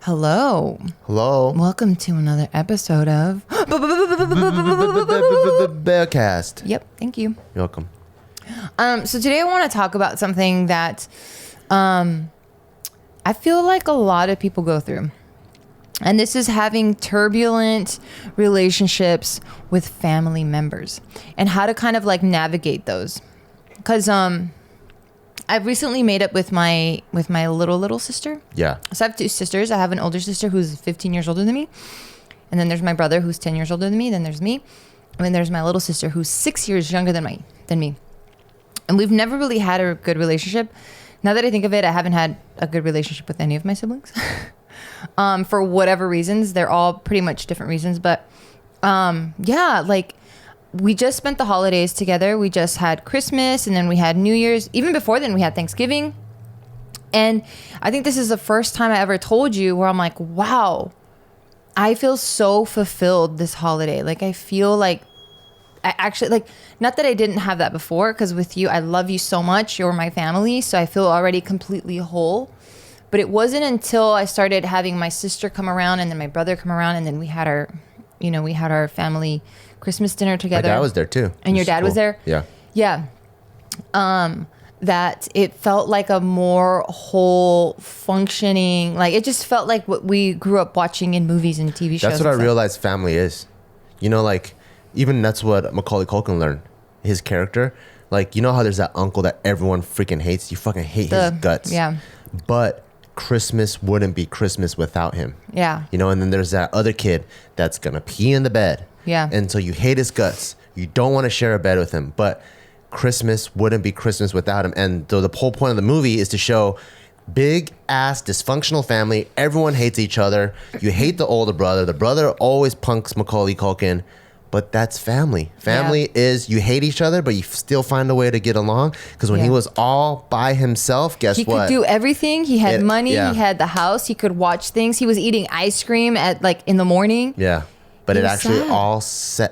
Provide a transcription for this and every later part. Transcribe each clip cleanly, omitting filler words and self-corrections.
Hello. Hello. Welcome to another episode of Bearcast. Yep, thank you. You're welcome. So today I want to talk about something that I feel like a lot of people go through. And this is having turbulent relationships with family members and how to kind of like navigate those. Because I've recently made up with my little sister. Yeah. So I have two sisters. I have an older sister who's 15 years older than me. And then there's my brother who's 10 years older than me. Then there's me. And then there's my little sister who's 6 years younger than me. And we've never really had a good relationship. Now that I think of it, I haven't had a good relationship with any of my siblings. For whatever reasons. They're all pretty much different reasons. But yeah, like we just spent the holidays together. We just had Christmas and then we had New Year's. Even before then, we had Thanksgiving. And I think this is the first time I ever told you where I'm like, wow, I feel so fulfilled this holiday. Like I feel like I actually, like, not that I didn't have that before, because with you, I love you so much. You're my family. So I feel already completely whole. But it wasn't until I started having my sister come around and then my brother come around and then we had our family Christmas dinner together. My dad was there too. And your dad was there? Yeah. Yeah. That it felt like a more whole functioning, like it just felt like what we grew up watching in movies and TV shows. That's what I realized family is. You know, like even that's what Macaulay Culkin learned. His character. Like, you know how there's that uncle that everyone freaking hates? You fucking hate his guts. Yeah. But Christmas wouldn't be Christmas without him. Yeah. You know, and then there's that other kid that's gonna pee in the bed. Yeah. And so you hate his guts. You don't want to share a bed with him. But Christmas wouldn't be Christmas without him. And so the whole point of the movie is to show big ass dysfunctional family. Everyone hates each other. You hate the older brother. The brother always punks Macaulay Culkin. But that's family. Family is you hate each other, but you still find a way to get along. Because when he was all by himself, guess what? He could do everything. He had money. Yeah. He had the house. He could watch things. He was eating ice cream at like in the morning. Yeah. But It it was actually sad. all sad.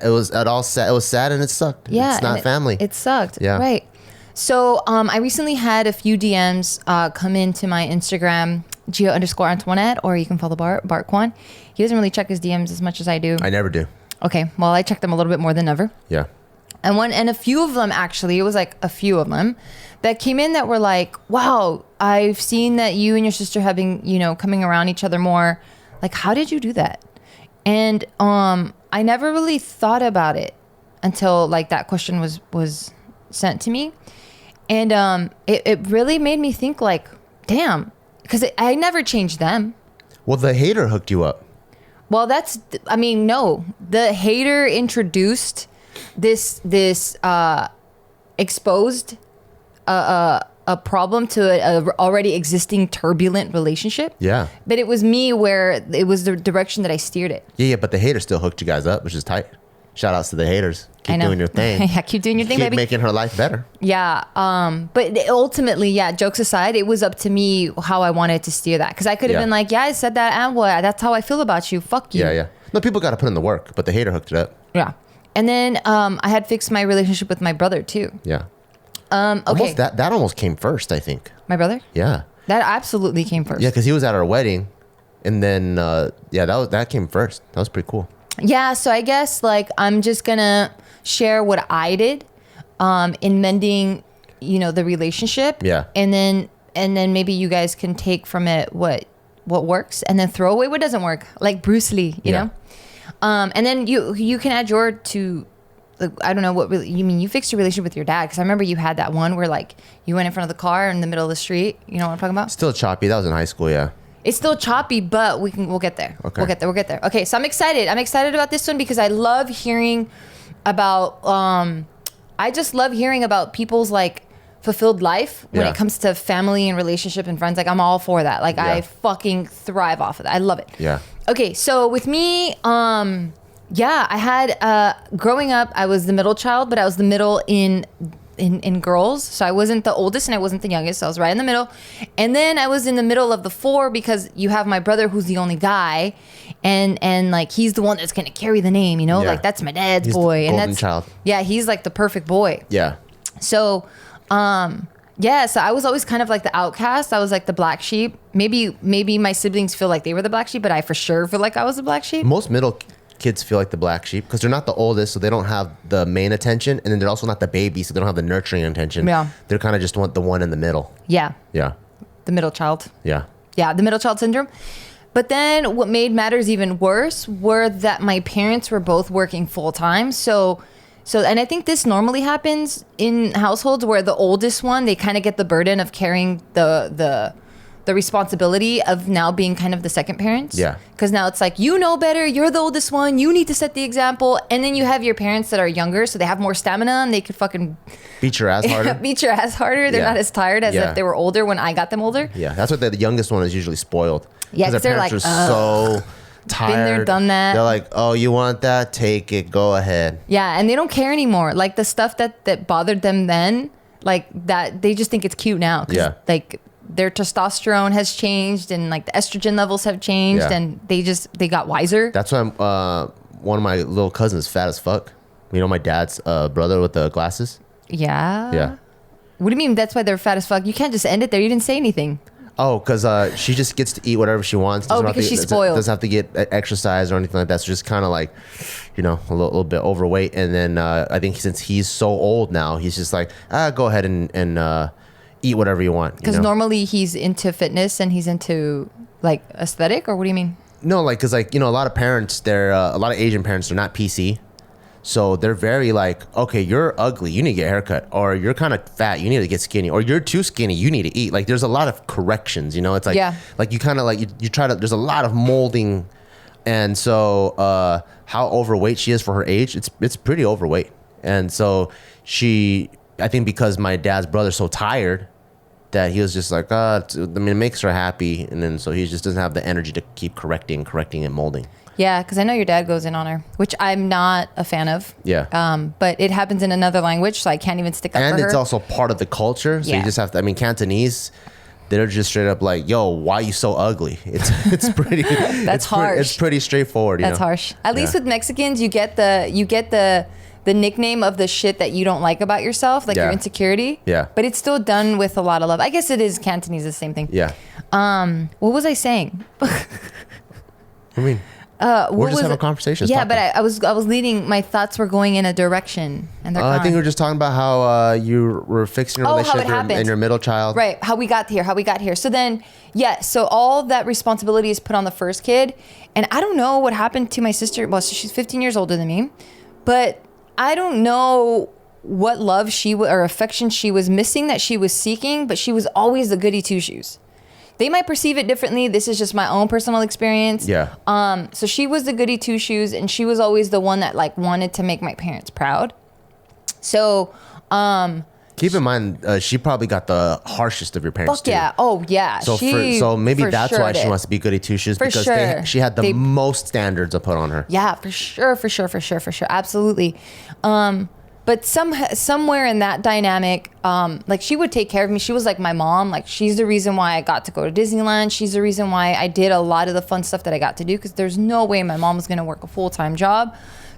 It was sad and it sucked. Yeah. It's not family. It sucked. Yeah. Right. So I recently had a few DMs come into my Instagram, Gio_Antoinette, or you can follow Bart Kwan. He doesn't really check his DMs as much as I do. I never do. Okay. Well, I checked them a little bit more than ever. Yeah. And a few of them actually, it was like a few of them that came in that were like, wow, I've seen that you and your sister have been, coming around each other more. Like, how did you do that? And I never really thought about it until like that question was sent to me. And it really made me think like, damn, because I never changed them. Well, the hater hooked you up. Well, no, the hater introduced this exposed a problem to a already existing turbulent relationship. Yeah. But it was me where it was the direction that I steered it. Yeah, but the hater still hooked you guys up, which is tight. Shout outs to the haters. Keep doing your thing. Yeah, keep doing your thing, Keep baby. making her life better. Yeah. But ultimately, yeah, jokes aside, it was up to me how I wanted to steer that. Because I could have been like, yeah, I said that, and what? That's how I feel about you. Fuck you. Yeah, yeah. No, people got to put in the work, but the hater hooked it up. Yeah. And then I had fixed my relationship with my brother too. Yeah. Okay. Almost that almost came first, I think. My brother? Yeah. That absolutely came first. Yeah, because he was at our wedding, and then that came first. That was pretty cool. Yeah, so I guess like I'm just gonna share what I did in mending, the relationship. Yeah. And then maybe you guys can take from it what works and then throw away what doesn't work. Like Bruce Lee, you know? And then you can add your to like, I don't know what really you mean. You fixed your relationship with your dad, because I remember you had that one where like you went in front of the car in the middle of the street. You know what I'm talking about? Still choppy. That was in high school, yeah. It's still choppy, but we'll get there. Okay. We'll get there. Okay, so I'm excited. I'm excited about this one because I love hearing about I just love hearing about people's like fulfilled life when it comes to family and relationship and friends. Like I'm all for that. Like I fucking thrive off of that. I love it. Yeah. Okay, so with me, I had growing up, I was the middle child, but I was the middle in girls. So I wasn't the oldest and I wasn't the youngest. So I was right in the middle. And then I was in the middle of the four because you have my brother who's the only guy, and like he's the one that's gonna carry the name, like that's my dad's He's boy. the And golden that's child. Yeah, he's like the perfect boy. Yeah. So Yeah, so I was always kind of like the outcast. I was like the black sheep. Maybe my siblings feel like they were the black sheep, but I for sure feel like I was the black sheep. Most middle kids feel like the black sheep because they're not the oldest, so they don't have the main attention, and then they're also not the baby, so they don't have the nurturing attention. Yeah. They're kind of just want the one in the middle. Yeah, Yeah. the middle child. Yeah. Yeah, the middle child syndrome. But then what made matters even worse were that my parents were both working full time. So and I think this normally happens in households where the oldest one, they kind of get the burden of carrying the responsibility of now being kind of the second parents. Yeah. Because now it's like, you know better, you're the oldest one, you need to set the example. And then you have your parents that are younger, so they have more stamina and they could fucking Beat your ass harder. beat your ass harder. They're Yeah. not as tired as Yeah. if they were older when I got them older. Yeah, that's what the youngest one is usually spoiled. Yeah, 'cause their they're parents like, are so tired. there, done that. They're like, oh, you want that? Take it. Go ahead. Yeah, and they don't care anymore. Like the stuff that bothered them then, like that, they just think it's cute now. 'Cause, Yeah. like their testosterone has changed and like the estrogen levels have changed, Yeah. and they got wiser. That's why one of my little cousins is fat as fuck. You know, my dad's brother with the glasses. Yeah. Yeah. What do you mean? That's why they're fat as fuck. You can't just end it there. You didn't say anything. Oh, because she just gets to eat whatever she wants. Oh, Doesn't have because to- she's doesn't- spoiled. Doesn't have to get exercise or anything like that. So just kind of like, you know, a little bit overweight. And then I think since he's so old now, he's just like, go ahead and eat whatever you want. Because normally he's into fitness and he's into like aesthetic, or what do you mean? No, like, because like, you know, a lot of parents, a lot of Asian parents are not PC. So they're very like, okay, you're ugly, you need to get a haircut, or you're kind of fat, you need to get skinny, or you're too skinny, you need to eat. Like, there's a lot of corrections, you know. It's like, Yeah. like you kind of like you try to. There's a lot of molding, and so how overweight she is for her age, it's pretty overweight, and so I think because my dad's brother's so tired that he was just like, it makes her happy, and then so he just doesn't have the energy to keep correcting and molding. Yeah, because I know your dad goes in on her, which I'm not a fan of. Yeah. But it happens in another language, so I can't even stick up And for her. it's also part of the culture, so Yeah. you just have to. I mean, Cantonese, they're just straight up like, "Yo, why you so ugly?" It's pretty. That's harsh. It's pretty straightforward. That's you know? harsh. At least Yeah. with Mexicans, you get the nickname of the shit that you don't like about yourself, like your Yeah. insecurity. Yeah. But it's still done with a lot of love. I guess it is Cantonese, the same thing. Yeah. What was I saying? I mean, What we're just was having it? conversations. Yeah, talking. but I was leading. My thoughts were going in a direction, and they're gone. I think we were just talking about how you were fixing your Oh, how it relationship happened. and your middle child. Right, how we got here. So then, yeah, so all that responsibility is put on the first kid. And I don't know what happened to my sister. Well, so she's 15 years older than me. But I don't know what love or affection she was missing that she was seeking, but she was always the goody two-shoes. They might perceive it differently. This is just my own personal experience. Yeah. So she was the goody two-shoes, and she was always the one that like wanted to make my parents proud. So, Keep in mind, she probably got the harshest of your parents. fuck yeah. Oh yeah. So She so maybe for that's sure why she did. wants to be goody two shoes For because sure. she had the They- most standards to put on her. Yeah, for sure. Absolutely. But somewhere in that dynamic, like she would take care of me. She was like my mom. Like she's the reason why I got to go to Disneyland. She's the reason why I did a lot of the fun stuff that I got to do, because there's no way my mom was going to work a full-time job,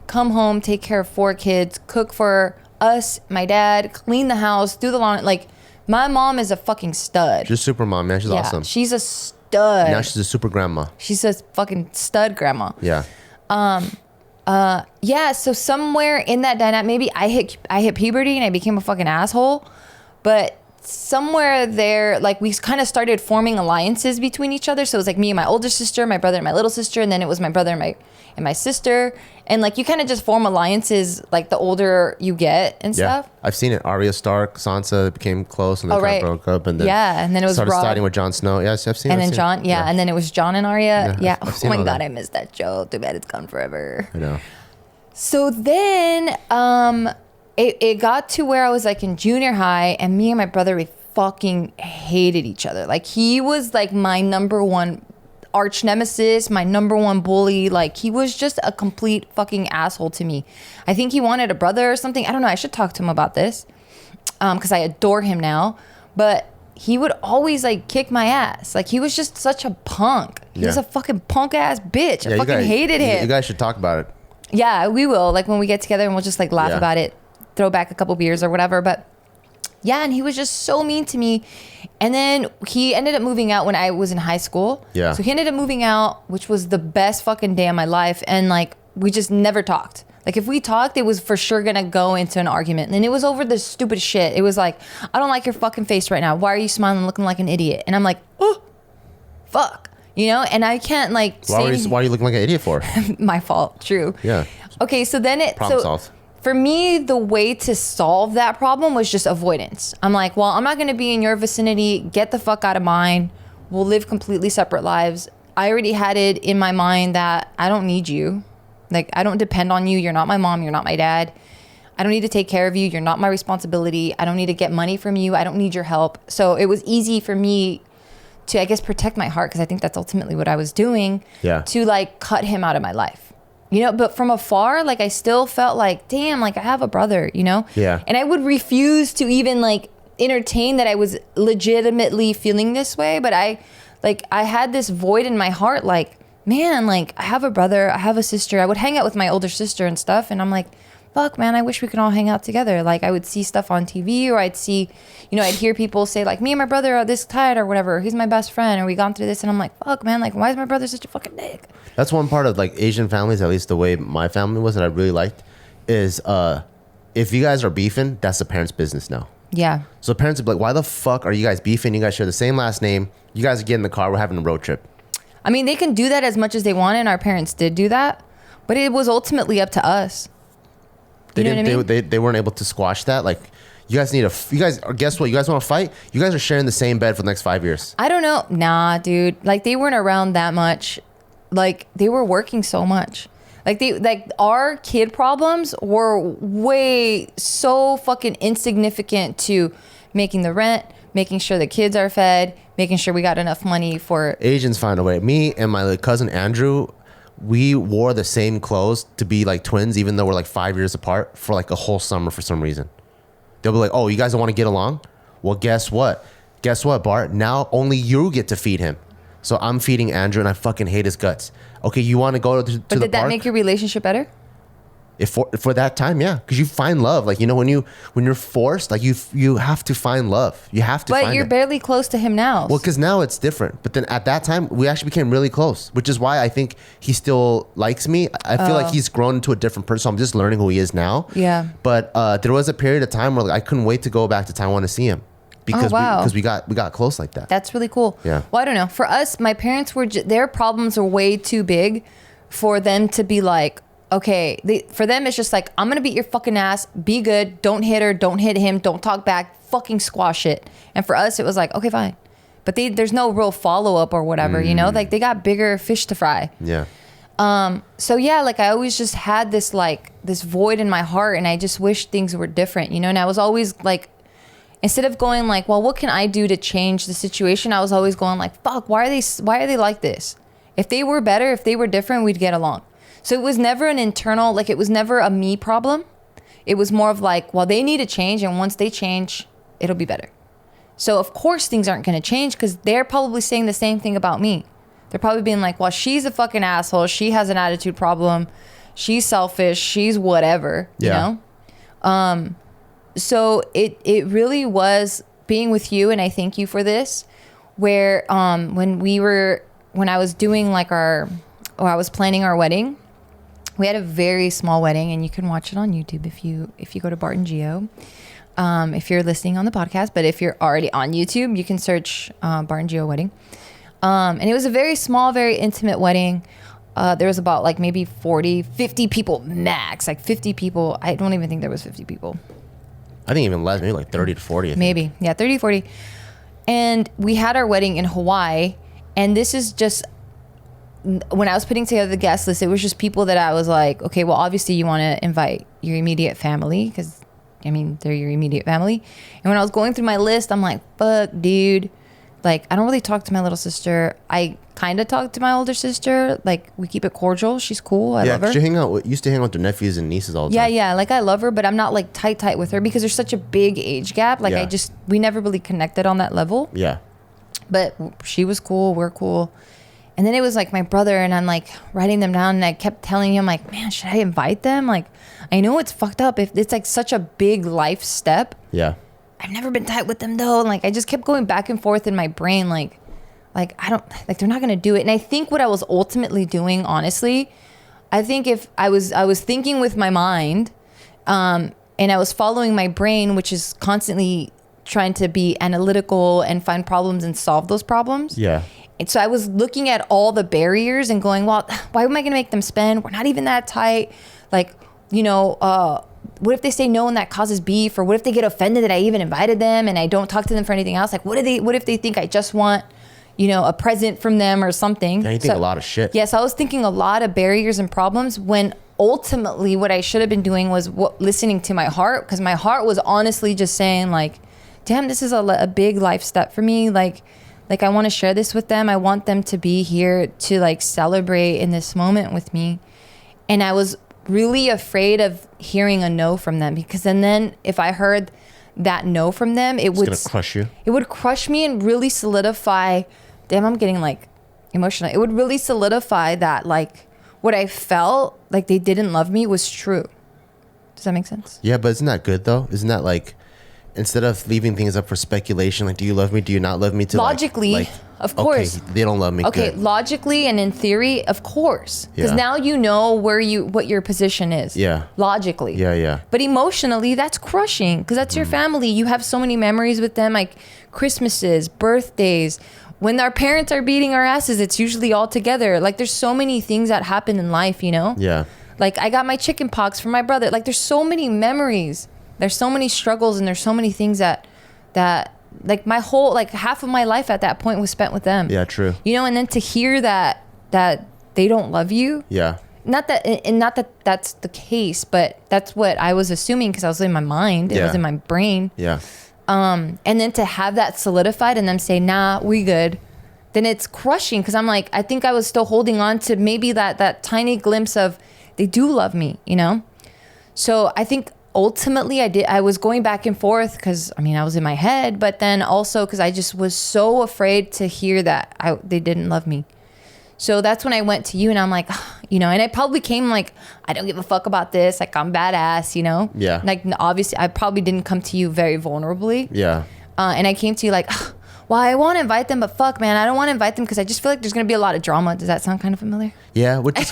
come home, take care of 4 kids, cook for us, my dad, clean the house, do the laundry. Like my mom is a fucking stud. Just super mom, man. She's yeah, awesome. she's a stud. Now she's a super grandma. She's a fucking stud grandma. Yeah. Yeah, so somewhere in that dynamic, maybe I hit puberty and I became a fucking asshole, but somewhere there, like we kind of started forming alliances between each other. So it was like me and my older sister, my brother and my little sister, and then it was my brother and my sister, and like you kind of just form alliances like the older you get and Yeah, stuff. I've seen it. Arya Stark, Sansa became close, and they Oh, kind right. of broke up, and then Yeah, and then it was started Rob. siding with Jon Snow. Yes, I've seen. And I've then seen John, it. yeah, and then it was John and Arya. Yeah, Yeah. I've Oh seen my all god, that. I missed that show. Too bad it's gone forever. I know. So then it got to where I was like in junior high, and me and my brother, we fucking hated each other. Like he was like my number one arch nemesis, my number one bully. Like he was just a complete fucking asshole to me. I think he wanted a brother or something. I don't know. I should talk to him about this because I adore him now. But he would always like kick my ass. Like he was just such a punk. He was Yeah. a fucking punk ass bitch. I you fucking guys, hated him. You guys should talk about it. Yeah, we will. Like when we get together and we'll just like laugh Yeah. about it, throw back a couple beers or whatever. But Yeah, and he was just so mean to me. And then he ended up moving out when I was in high school. Yeah. So he ended up moving out, which was the best fucking day of my life. And like, we just never talked. Like if we talked, it was for sure gonna go into an argument. And it was over the stupid shit. It was like, I don't like your fucking face right now. Why are you smiling looking like an idiot? And I'm like, oh, fuck. You know, and I can't like Why are you looking like an idiot for? my fault. True. Yeah. Okay, so then Problem solved. For me, the way to solve that problem was just avoidance. I'm like, well, I'm not going to be in your vicinity. Get the fuck out of mine. We'll live completely separate lives. I already had it in my mind that I don't need you. Like, I don't depend on you. You're not my mom. You're not my dad. I don't need to take care of you. You're not my responsibility. I don't need to get money from you. I don't need your help. So it was easy for me to, I guess, protect my heart, because I think that's ultimately what I was doing. Yeah. To like cut him out of my life. You know, but from afar, like I still felt like, damn, like I have a brother, you know? Yeah. And I would refuse to even like entertain that I was legitimately feeling this way. But I had this void in my heart, like, man, like I have a brother, I have a sister. I would hang out with my older sister and stuff. And I'm like, fuck, man, I wish we could all hang out together. Like I would see stuff on TV, or I'd see, you know, I'd hear people say like, me and my brother are this tight or whatever. He's my best friend, or we gone through this. And I'm like, fuck, man, like why is my brother such a fucking dick? That's one part of like Asian families, at least the way my family was, that I really liked, is if you guys are beefing, that's the parents' business now. Yeah. So parents would be like, why the fuck are you guys beefing? You guys share the same last name. You guys get in the car. We're having a road trip. I mean, they can do that as much as they want, and our parents did do that, but it was ultimately up to us. They You know didn't. what I mean? They weren't able to squash that. Like, you guys need a. You guys, guess what? You guys want to fight? You guys are sharing the same bed for the next 5 years. I don't know. Nah, dude. Like they weren't around that much. Like they were working so much. Like our kid problems were way so fucking insignificant to making the rent, making sure the kids are fed, making sure we got enough money for. Asians find a way. Me and my like, cousin Andrew, we wore the same clothes to be like twins, even though we're like 5 years apart, for like a whole summer for some reason. They'll be like, oh, you guys don't want to get along? Well, guess what? Guess what, Bart? Now only you get to feed him. So I'm feeding Andrew, and I fucking hate his guts. Okay, you want to go to the park? But did that make your relationship better? If for that time, yeah, because you find love. Like, you know, when you're forced, like you have to find love. You have to. But find you're it. barely close to him now. Well, because now it's different. But then at that time, we actually became really close, which is why I think he still likes me. I feel like he's grown into a different person. So I'm just learning who he is now. Yeah. But there was a period of time where like, I couldn't wait to go back to Taiwan to see him, because wow. we got close like that. That's really cool. Yeah. Well, I don't know. For us, my parents were their problems are way too big for them to be like, okay, for them it's just like, I'm gonna beat your fucking ass, be good, don't hit her, don't hit him, don't talk back, fucking squash it. And for us it was like, okay, fine. But there's no real follow-up or whatever, you know? Like they got bigger fish to fry. Yeah. So yeah, like I always just had this like this void in my heart, and I just wish things were different, you know? And I was always like, instead of going like, well, what can I do to change the situation? I was always going like, fuck, why are they like this? If they were better, if they were different, we'd get along. So it was never an internal, like it was never a me problem. It was more of like, well, they need to change, and once they change, it'll be better. So of course things aren't going to change, because they're probably saying the same thing about me. They're probably being like, well, she's a fucking asshole. She has an attitude problem. She's selfish. She's whatever, Yeah. you know? So it really was being with you, and I thank you for this, where when I was doing like I was planning our wedding, we had a very small wedding, and you can watch it on YouTube if you go to Bart and Geo. If you're listening on the podcast, but if you're already on YouTube, you can search Bart and Geo wedding. And it was a very small, very intimate wedding. There was about like maybe 40, 50 people max, like 50 people. I don't even think there was 50 people. I think even less, maybe like 30 to 40. I think. Maybe. Yeah, 30, 40. And we had our wedding in Hawaii. And this is just, when I was putting together the guest list, it was just people that I was like, okay, well, obviously you want to invite your immediate family, because, I mean, they're your immediate family. And when I was going through my list, I'm like, fuck, dude. Like, I don't really talk to my little sister. I kind of talk to my older sister. Like, we keep it cordial. She's cool. I love her. You used to hang out with their nephews and nieces all the time. Yeah. Like, I love her, but I'm not like tight with her, because there's such a big age gap. Like, Yeah. we never really connected on that level. Yeah. But she was cool. We're cool. And then it was like my brother, and I'm like writing them down, and I kept telling him like, man, should I invite them? Like, I know it's fucked up. If it's like such a big life step, Yeah. I've never been tight with them though. And like I just kept going back and forth in my brain, like I don't like they're not gonna do it. And I think what I was ultimately doing, honestly, I think if I was thinking with my mind, and I was following my brain, which is constantly trying to be analytical and find problems and solve those problems. Yeah. And so I was looking at all the barriers and going, well, why am I going to make them spend? We're not even that tight. Like, you know, what if they say no and that causes beef? Or what if they get offended that I even invited them and I don't talk to them for anything else? Like, what if they think I just want, you know, a present from them or something? Yeah, you think a lot of shit. Yes, I was thinking a lot of barriers and problems when ultimately what I should have been doing was listening to my heart, because my heart was honestly just saying like, damn, this is a big life step for me. Like I want to share this with them. I want them to be here to like celebrate in this moment with me. And I was really afraid of hearing a no from them, because then if I heard that no from them, it's gonna crush you. It would crush me and really solidify. Damn, I'm getting like emotional. It would really solidify that like what I felt like they didn't love me was true. Does that make sense? Yeah, but isn't that good though? Isn't that like, instead of leaving things up for speculation, like, do you love me? Do you not love me? To logically, of course. Okay, they don't love me. Okay, good. logically and in theory, of course. Because Yeah. now you know what your position is. Yeah. Logically. Yeah. But emotionally, that's crushing, because that's your family. You have so many memories with them, like Christmases, birthdays. When our parents are beating our asses, it's usually all together. Like there's so many things that happen in life, you know? Yeah. Like I got my chicken pox from my brother. Like there's so many memories. There's so many struggles, and there's so many things that like my whole, like half of my life at that point was spent with them. Yeah, true. You know, and then to hear that they don't love you. Yeah. Not that that's the case, but that's what I was assuming, because I was in my mind. It Yeah. was in my brain. Yeah. And then to have that solidified and them say, nah, we good, then it's crushing, because I'm like, I think I was still holding on to maybe that tiny glimpse of they do love me, you know? So I think ultimately I was going back and forth, because I mean I was in my head, but then also because I just was so afraid to hear that they didn't love me. So that's when I went to you, and I'm like, you know, and I probably came like, I don't give a fuck about this, like I'm badass, you know? Yeah. Like obviously I probably didn't come to you very vulnerably. Yeah. And I came to you like, well, I want to invite them, but fuck, man, I don't want to invite them because I just feel like there's going to be a lot of drama. Does that sound kind of familiar? Yeah, which is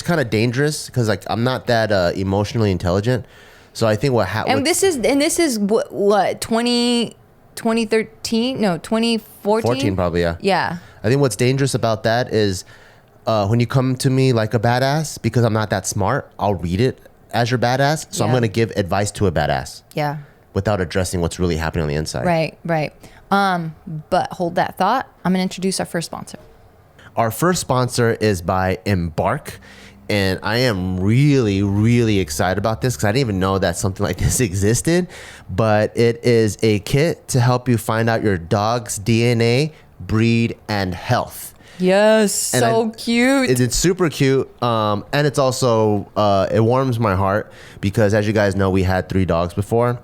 kind of dangerous, because like I'm not that emotionally intelligent. So I think And this is what 2013? No, 2014? 14 probably, yeah. Yeah. I think what's dangerous about that is when you come to me like a badass, because I'm not that smart, I'll read it as your badass. So I'm Yeah. going to give advice to a badass Yeah. without addressing what's really happening on the inside. Right. But hold that thought. I'm going to introduce our first sponsor. Our first sponsor is by Embark. And I am really, really excited about this, because I didn't even know that something like this existed. But it is a kit to help you find out your dog's DNA, breed, and health. Yes, And so cute. It's super cute. And it's also, it warms my heart, because as you guys know, we had 3 dogs before.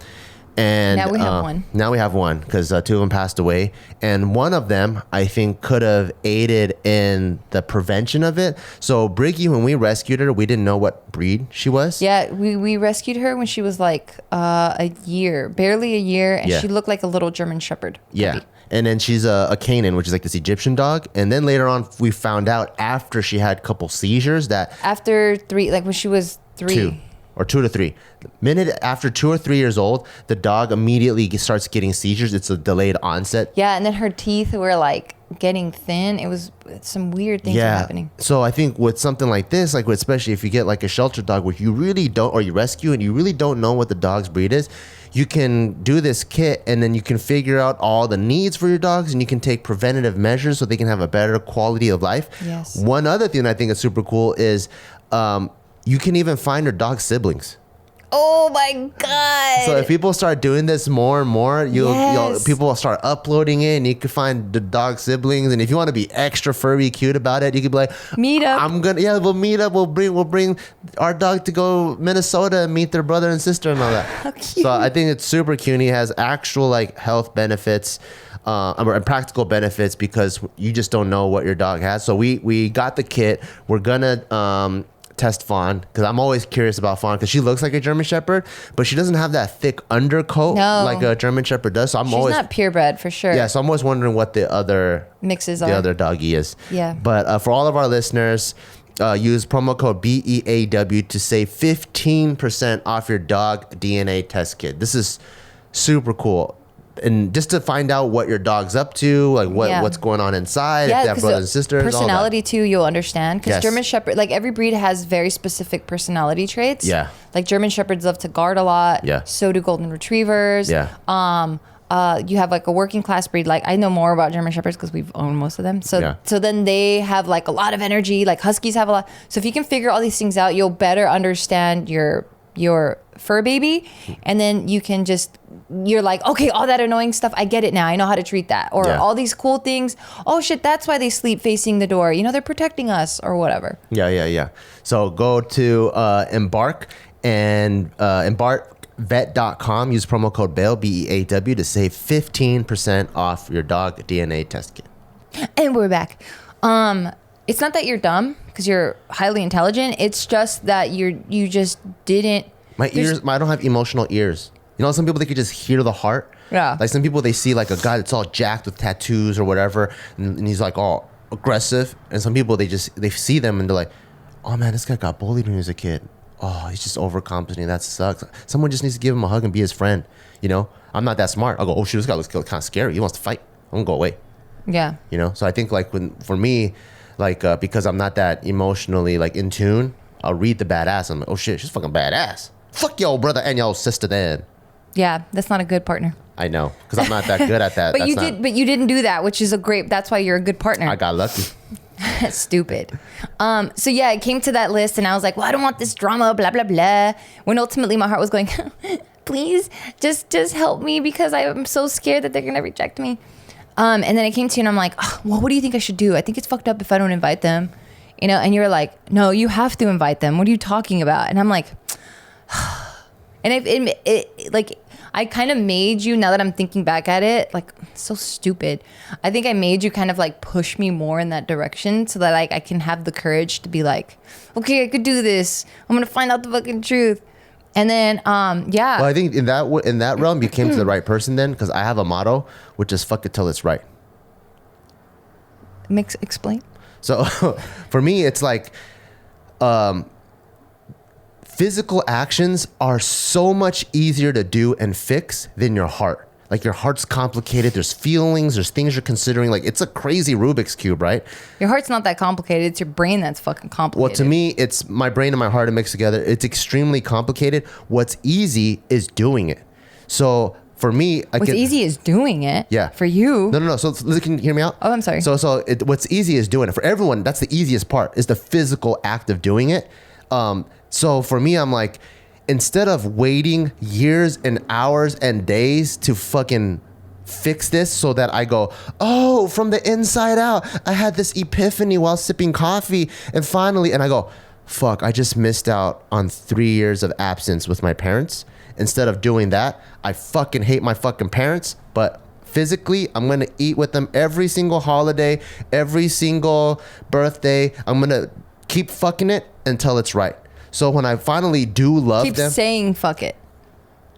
And Now we have one. Now we have one, because 2 of them passed away. And one of them, I think, could have aided in the prevention of it. So Briggy, when we rescued her, we didn't know what breed she was. Yeah, we rescued her when she was like a year, barely a year, and Yeah. she looked like a little German Shepherd. Yeah. puppy. And then she's a Canaan, which is like this Egyptian dog. And then later on, we found out after she had a couple seizures that After 3, like when she was 3. 2 to 3. Minute after 2 or 3 years old, the dog immediately starts getting seizures. It's a delayed onset. Yeah, and then her teeth were like getting thin. It was some weird things were happening. So I think with something like this, like especially if you get like a shelter dog, which you really don't, or you rescue and you really don't know what the dog's breed is, you can do this kit, and then you can figure out all the needs for your dogs, and you can take preventative measures so they can have a better quality of life. Yes. One other thing that I think is super cool is you can even find your dog's siblings. Oh my God. So if people start doing this more and more, Yes. people will start uploading it, and you can find the dog siblings. And if you want to be extra furry cute about it, you could be like, Meet up. We'll meet up. We'll bring our dog to go Minnesota and meet their brother and sister and all that. How cute. So I think it's super cute. He has actual like health benefits. And practical benefits, because you just don't know what your dog has. So we got the kit. We're gonna test Fawn because I'm always curious about Fawn because she looks like a German Shepherd, but she doesn't have that thick undercoat like a German Shepherd does. So She's not purebred for sure. Yeah, so I'm always wondering what the other mixes the other doggy is. Yeah. But for all of our listeners, use promo code BEAW to save 15% off your dog DNA test kit. This is super cool. And just to find out what your dog's up to, like what's going on inside, if they have brothers and sisters, personality too, you'll understand. Because Yes. German Shepherd, like every breed has very specific personality traits. Yeah. Like German Shepherds love to guard a lot. Yeah. So do Golden Retrievers. Yeah. You have like a working class breed. Like I know more about German Shepherds because we've owned most of them. So Yeah. so then they have like a lot of energy. Like Huskies have a lot. So if you can figure all these things out, you'll better understand your fur baby, and then you can just, you're like, okay, all that annoying stuff, I get it now. I know how to treat that. Or all these cool things. Oh shit, that's why they sleep facing the door. You know, they're protecting us or whatever. Yeah. So go to Embark and embarkvet.com. Use promo code BEAW, BEAW, to save 15% off your dog DNA test kit. And we're back. It's not that you're dumb because you're highly intelligent. It's just that you just didn't. My ears, I don't have emotional ears. You know, some people, they could just hear the heart. Yeah. Like some people, they see like a guy that's all jacked with tattoos or whatever, and he's like all aggressive. And some people, they see them and they're like, oh man, this guy got bullied when he was a kid. Oh, he's just overcompensating. That sucks. Someone just needs to give him a hug and be his friend. You know, I'm not that smart. I'll go, oh shoot, this guy looks kind of scary. He wants to fight. I'm gonna go away. Yeah. You know, so I think like for me, like because I'm not that emotionally like in tune, I'll read the badass. I'm like, oh shit, she's fucking badass. Fuck yo brother and yo sister then. Yeah, that's not a good partner. I know, because I'm not that good at that. But you didn't do that, which is that's why you're a good partner. I got lucky. Stupid. So yeah, I came to that list and I was like, well, I don't want this drama, blah blah blah. When ultimately my heart was going, please, just help me because I'm so scared that they're gonna reject me. And then I came to you and I'm like, oh, well, what do you think I should do? I think it's fucked up if I don't invite them, you know. And you're like, no, you have to invite them. What are you talking about? And I'm like, and it like I kind of made you, now that I'm thinking back at it, like so stupid. I think I made you kind of like push me more in that direction so that like I can have the courage to be like, okay, I could do this. I'm gonna find out the fucking truth. And then yeah. Well, I think in that realm you came to the right person then, because I have a motto which is fuck it till it's right. Explain. So for me, it's like physical actions are so much easier to do and fix than your heart. Like your heart's complicated. There's feelings. There's things you're considering. Like it's a crazy Rubik's Cube, right? Your heart's not that complicated. It's your brain that's fucking complicated. Well, to me, it's my brain and my heart are mixed together. It's extremely complicated. What's easy is doing it. So for me, what's easy is doing it. Yeah. For you. No. So can you hear me out? Oh, I'm sorry. So what's easy is doing it. For everyone, that's the easiest part, is the physical act of doing it. So for me, I'm like, instead of waiting years and hours and days to fucking fix this so that I go, oh, from the inside out, I had this epiphany while sipping coffee. And finally, and I go, fuck, I just missed out on 3 years of absence with my parents. Instead of doing that, I fucking hate my fucking parents, but physically, I'm going to eat with them every single holiday, every single birthday. I'm going to keep fucking it until it's right. So when I finally do love them, keep saying fuck it.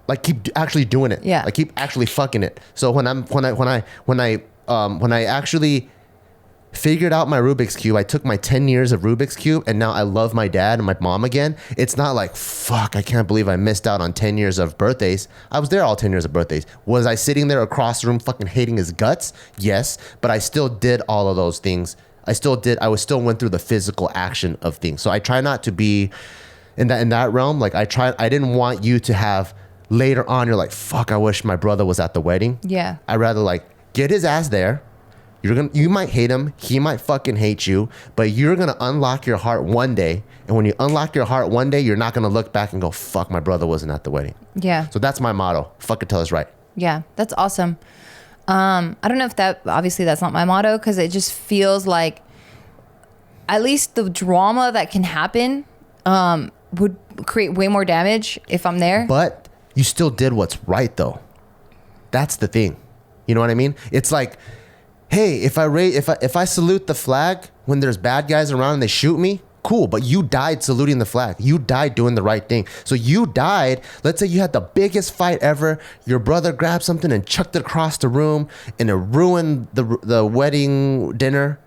Like keep actually doing it. Yeah. Like keep actually fucking it. So when I actually figured out my Rubik's Cube, I took my 10 years of Rubik's Cube and now I love my dad and my mom again. It's not like, fuck, I can't believe I missed out on 10 years of birthdays. I was there all 10 years of birthdays. Was I sitting there across the room fucking hating his guts? Yes. But I still did all of those things. I still went through the physical action of things. So I try not to be in that realm. Like I didn't want you to have later on, you're like, fuck, I wish my brother was at the wedding. Yeah. I'd rather like get his ass there. You might hate him. He might fucking hate you, but you're going to unlock your heart one day. And when you unlock your heart one day, you're not going to look back and go, fuck, my brother wasn't at the wedding. Yeah. So that's my motto. Fuck it till it's right. Yeah. That's awesome. I don't know if obviously that's not my motto, because it just feels like at least the drama that can happen would create way more damage if I'm there. But you still did what's right though. That's the thing. You know what I mean? It's like, hey, if I salute the flag when there's bad guys around and they shoot me, Cool, but you died saluting the flag. You died doing the right thing. So you died. Let's say you had the biggest fight ever. Your brother grabbed something and chucked it across the room, and it ruined the wedding dinner.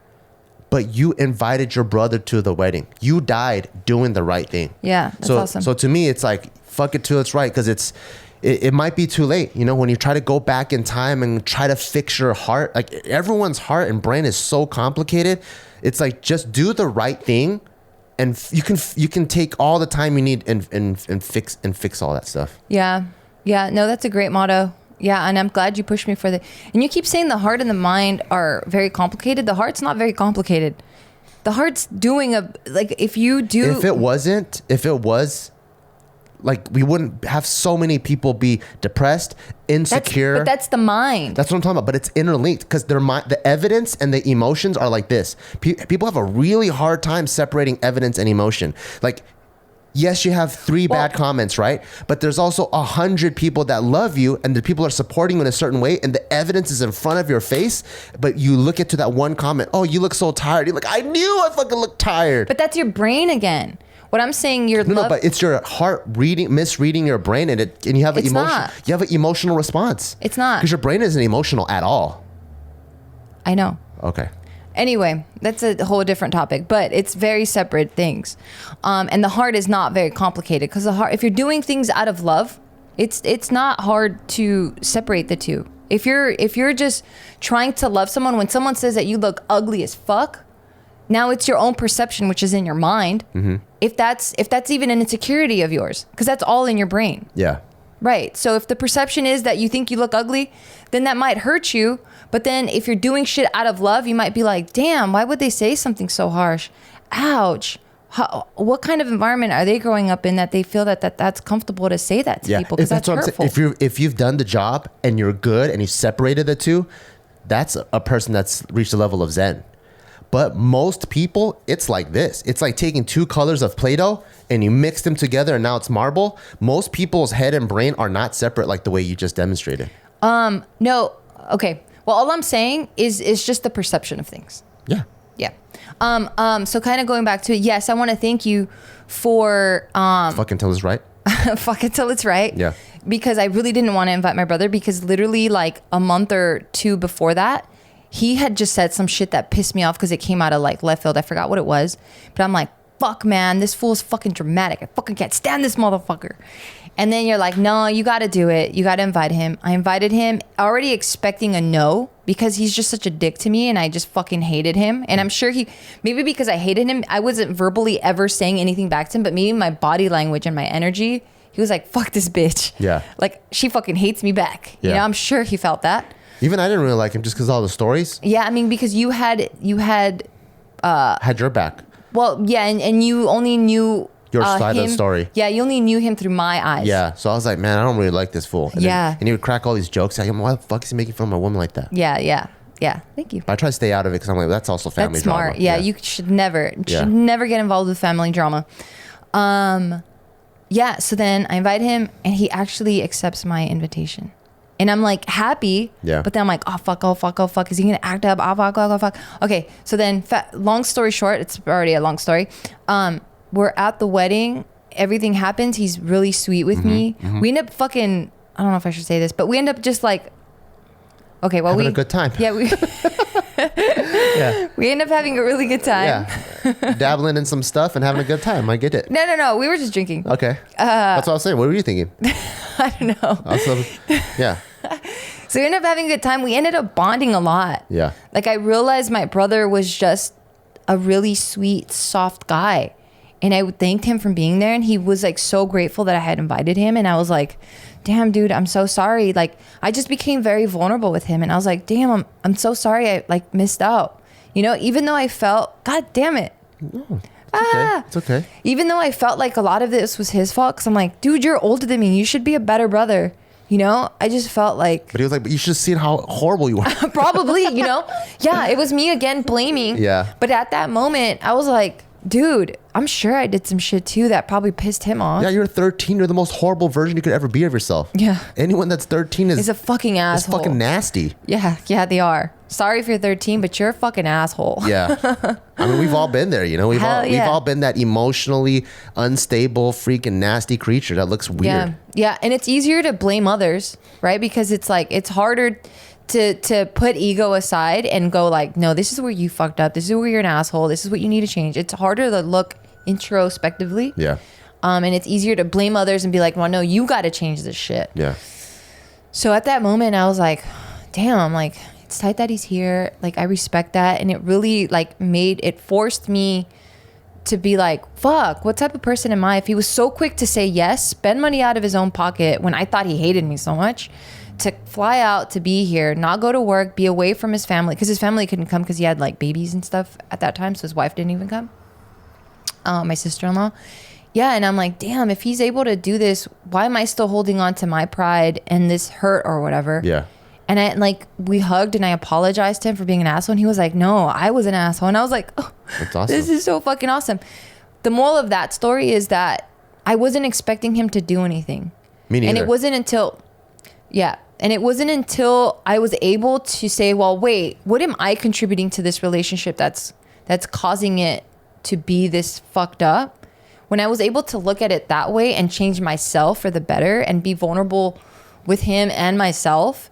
But you invited your brother to the wedding. You died doing the right thing. Yeah, that's awesome. So to me, it's like, fuck it till it's right, because it might be too late. You know, when you try to go back in time and try to fix your heart, like everyone's heart and brain is so complicated. It's like, just do the right thing, and you can take all the time you need and fix all that stuff. Yeah. No, that's a great motto. Yeah, and I'm glad you pushed me for that. And you keep saying the heart and the mind are very complicated. The heart's not very complicated. The heart's doing if it was, like, we wouldn't have so many people be depressed, insecure. But that's the mind. That's what I'm talking about. But it's interlinked, because the evidence and the emotions are like this. People have a really hard time separating evidence and emotion. Like, yes, you have 3 bad comments, right? But there's also 100 people that love you, and the people are supporting you in a certain way, and the evidence is in front of your face. But you look into that one comment. Oh, you look so tired. You're like, I knew I fucking looked tired. But that's your brain again. What I'm saying, No, but it's your heart misreading your brain, and you have an emotion. Not. You have an emotional response. It's not, because your brain isn't emotional at all. I know. Okay. Anyway, that's a whole different topic, but it's very separate things. And the heart is not very complicated, because the heart, if you're doing things out of love, it's not hard to separate the two. If you're just trying to love someone, when someone says that you look ugly as fuck, now it's your own perception, which is in your mind. Mm-hmm. If that's even an insecurity of yours, because that's all in your brain. Yeah. Right. So if the perception is that you think you look ugly, then that might hurt you. But then if you're doing shit out of love, you might be like, damn, why would they say something so harsh? Ouch. What kind of environment are they growing up in that they feel that's comfortable to say that to people? Because that's hurtful. If you've done the job and you're good and you separated the two, that's a person that's reached the level of Zen. But most people, it's like this. It's like taking 2 colors of Play-Doh and you mix them together and now it's marble. Most people's head and brain are not separate like the way you just demonstrated. No. Okay. Well, all I'm saying is just the perception of things. Yeah. Yeah. So kind of going back to it, yes, I want to thank you for fuck until it's right. Fuck until it's right. Yeah. Because I really didn't want to invite my brother, because literally like a month or 2 before that, he had just said some shit that pissed me off because it came out of like left field. I forgot what it was, but I'm like, fuck, man, this fool's fucking dramatic. I fucking can't stand this motherfucker. And then you're like, no, you got to do it. You got to invite him. I invited him already expecting a no, because he's just such a dick to me and I just fucking hated him. And I'm sure maybe because I hated him, I wasn't verbally ever saying anything back to him, but maybe my body language and my energy, he was like, fuck this bitch. Yeah. Like, she fucking hates me back. Yeah. You know, I'm sure he felt that. Even I didn't really like him just because all the stories. Yeah, I mean, because you had had your back. Well, yeah, and you only knew your side of the story. Yeah, you only knew him through my eyes. Yeah, so I was like, man, I don't really like this fool. And yeah. And he would crack all these jokes. Like, why the fuck is he making fun of a woman like that? Yeah. Thank you. I try to stay out of it because I'm like, that's also family That's smart. drama. Yeah, you should never get involved with family drama. Yeah, so then I invite him and he actually accepts my invitation. And I'm like happy, but then I'm like, oh fuck, is he gonna act up? Oh fuck. Okay, so then long story short, it's already a long story. We're at the wedding, everything happens, he's really sweet with me. We end up fucking, I don't know if I should say this, but we end up just like, okay, well, having a good time. Yeah, we we end up having a really good time. Yeah, dabbling in some stuff and having a good time. I get it. No, we were just drinking. Okay, that's what I was saying. What were you thinking? I don't know. Yeah. So we ended up having a good time. We ended up bonding a lot. Yeah. Like, I realized my brother was just a really sweet, soft guy. And I thanked him for being there. And he was like so grateful that I had invited him. And I was like, damn, dude, I'm so sorry. Like, I just became very vulnerable with him. And I was like, damn, I'm so sorry I like missed out. You know, even though I felt, God damn it. No, it's okay. Even though I felt like a lot of this was his fault. Because I'm like, dude, you're older than me. You should be a better brother. You know, I just felt like... But he was like, but you should have seen how horrible you were. Probably, you know? Yeah, it was me again blaming. Yeah. But at that moment, I was like, dude, I'm sure I did some shit too that probably pissed him off. Yeah, you're 13. You're the most horrible version you could ever be of yourself. Yeah. Anyone that's 13 is a fucking asshole. It's fucking nasty. Yeah, they are. Sorry if you're 13, but you're a fucking asshole. Yeah. I mean, we've all been there, you know? We've Hell all yeah. been that emotionally unstable, freaking nasty creature that looks weird. Yeah. Yeah. And it's easier to blame others, right? Because it's like, it's harder to put ego aside and go like, no, this is where you fucked up. This is where you're an asshole. This is what you need to change. It's harder to look introspectively. Yeah. And it's easier to blame others and be like, well, no, you got to change this shit. Yeah. So at that moment, I was like, damn, like, it's tight that he's here. Like, I respect that. And it really, like, forced me to be like, fuck, what type of person am I? If he was so quick to say yes, spend money out of his own pocket when I thought he hated me so much, to fly out, to be here, not go to work, be away from his family, because his family couldn't come because he had, like, babies and stuff at that time. So his wife didn't even come. My sister-in-law. Yeah, and I'm like, damn, if he's able to do this, why am I still holding on to my pride and this hurt or whatever? Yeah. And I, like, we hugged and I apologized to him for being an asshole. And he was like, no, I was an asshole. And I was like, oh, That's awesome. this is so fucking awesome. The moral of that story is that I wasn't expecting him to do anything. Me neither. And it wasn't until I was able to say, well, wait, what am I contributing to this relationship that's causing it to be this fucked up? When I was able to look at it that way and change myself for the better and be vulnerable with him and myself,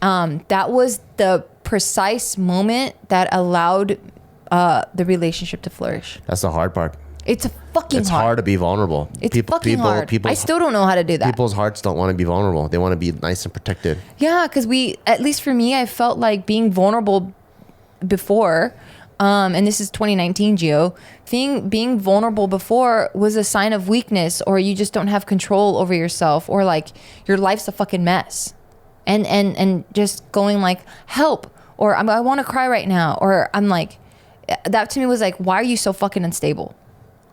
that was the precise moment that allowed the relationship to flourish. That's the hard part. It's fucking It's hard. hard to be vulnerable. It's fucking hard. I still don't know how to do that. People's hearts don't want to be vulnerable. They want to be nice and protected. Yeah, because at least for me, I felt like being vulnerable before, and this is 2019, Gio, being vulnerable before was a sign of weakness, or you just don't have control over yourself, or like your life's a fucking mess. And just going like, help, or I want to cry right now, or I'm like, that to me was like, why are you so fucking unstable?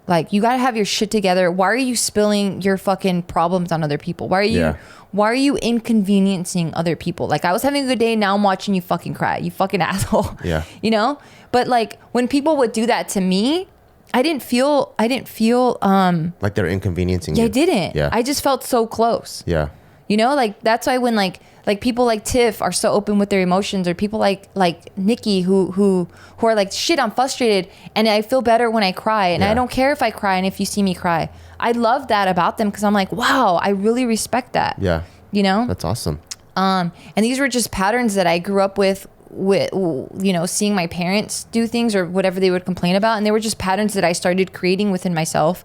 Like, you got to have your shit together. Why are you spilling your fucking problems on other people? Why are you inconveniencing other people? Like, I was having a good day. Now I'm watching you fucking cry. You fucking asshole. Yeah. You know? But like, when people would do that to me, I didn't feel like they're inconveniencing you. I didn't. Yeah. I just felt so close. Yeah. You know, like, that's why when like people like Tiff are so open with their emotions, or people like Nikki who are like, shit, I'm frustrated and I feel better when I cry, and Yeah. I don't care if I cry and if you see me cry. I love that about them, because I'm like, wow, I really respect that. Yeah. You know? That's awesome. And these were just patterns that I grew up with, you know, seeing my parents do things or whatever they would complain about. And they were just patterns that I started creating within myself,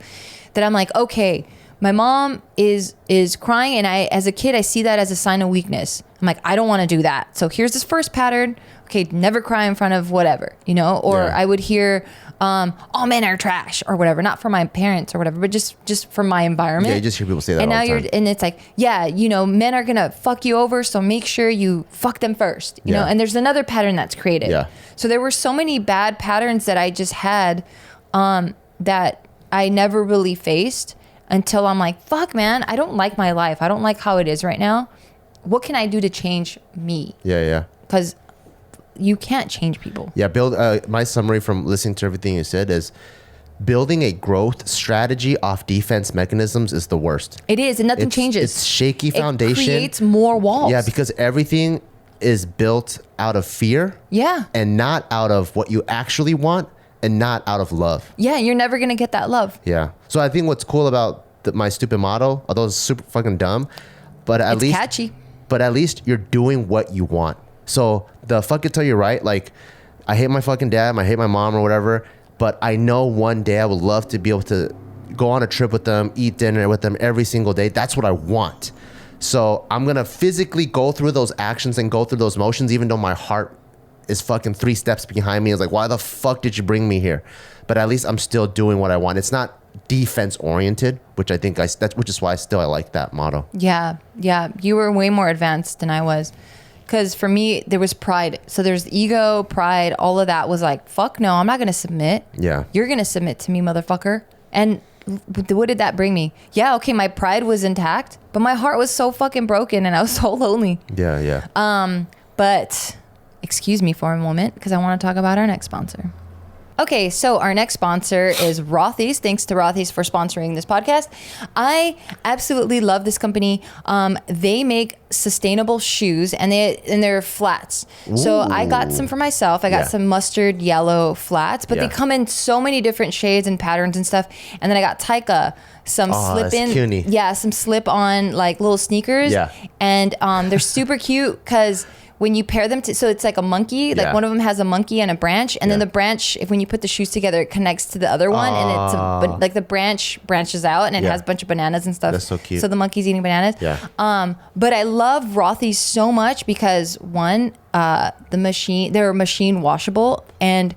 that I'm like, okay, my mom is crying, and as a kid, I see that as a sign of weakness. I'm like, I don't want to do that. So here's this first pattern. Okay, never cry in front of whatever, you know? Or Yeah. I would hear, all men are trash or whatever. Not for my parents or whatever, but just from my environment. Yeah, you just hear people say that And all now the time. and it's like, yeah, you know, men are gonna fuck you over, so make sure you fuck them first, you know. Yeah. And there's another pattern that's created. Yeah. So there were so many bad patterns that I just had, that I never really faced until I'm like, fuck, man, I don't like my life. I don't like how it is right now. What can I do to change me? Yeah. Because you can't change people. Yeah, my summary from listening to everything you said is, building a growth strategy off defense mechanisms is the worst. It is, and nothing changes. It's shaky foundation. It creates more walls. Yeah, because everything is built out of fear. Yeah. And not out of what you actually want, and not out of love. Yeah, you're never gonna get that love. Yeah. So I think what's cool about my stupid motto, although it's super fucking dumb, but at It's least catchy. But at least you're doing what you want. So the fuck it till you're right. Like, I hate my fucking dad, I hate my mom or whatever, but I know one day I would love to be able to go on a trip with them, eat dinner with them every single day. That's what I want. So I'm gonna physically go through those actions and go through those motions, even though my heart is fucking 3 steps behind me. It's like, why the fuck did you bring me here? But at least I'm still doing what I want. It's not defense oriented, which I think which is why I like that motto. Yeah. You were way more advanced than I was. Because for me, there was pride. So there's ego, pride, all of that was like, fuck no, I'm not going to submit. Yeah. You're going to submit to me, motherfucker. And what did that bring me? Yeah, okay, my pride was intact, but my heart was so fucking broken and I was so lonely. Yeah. But excuse me for a moment, because I want to talk about our next sponsor. Okay, so our next sponsor is Rothy's. Thanks to Rothy's for sponsoring this podcast. I absolutely love this company. They make sustainable shoes, and they're flats. So I got some for myself. I got some mustard yellow flats, but they come in so many different shades and patterns and stuff. And then I got Taika some some slip on like little sneakers. Yeah. And they're super cute because when you pair them so it's like a monkey, like one of them has a monkey and a branch, and then the branch, when you put the shoes together, it connects to the other one, and it's like the branch branches out, and it has a bunch of bananas and stuff. That's so cute. So the monkey's eating bananas. Yeah. But I love Rothy's so much because one, they're machine washable, and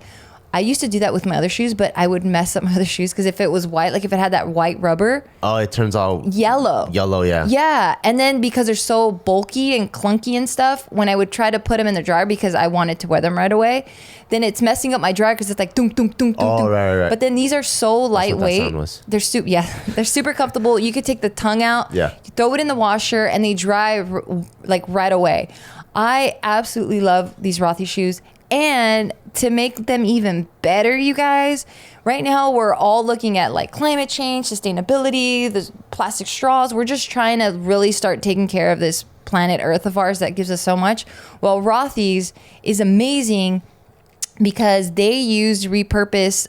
I used to do that with my other shoes, but I would mess up my other shoes because if it was white, like if it had that white rubber, it turns out yellow. Yeah. And then because they're so bulky and clunky and stuff, when I would try to put them in the dryer because I wanted to wear them right away, then it's messing up my dryer because it's like dunk, dunk, dunk, dunk, dunk. Right. But then these are so lightweight. That's what that sound was. They're they're super comfortable. You could take the tongue out, you throw it in the washer, and they dry like right away. I absolutely love these Rothy shoes. And to make them even better, you guys, right now we're all looking at like climate change, sustainability, the plastic straws. We're just trying to really start taking care of this planet Earth of ours that gives us so much. Well, Rothy's is amazing because they use repurpose.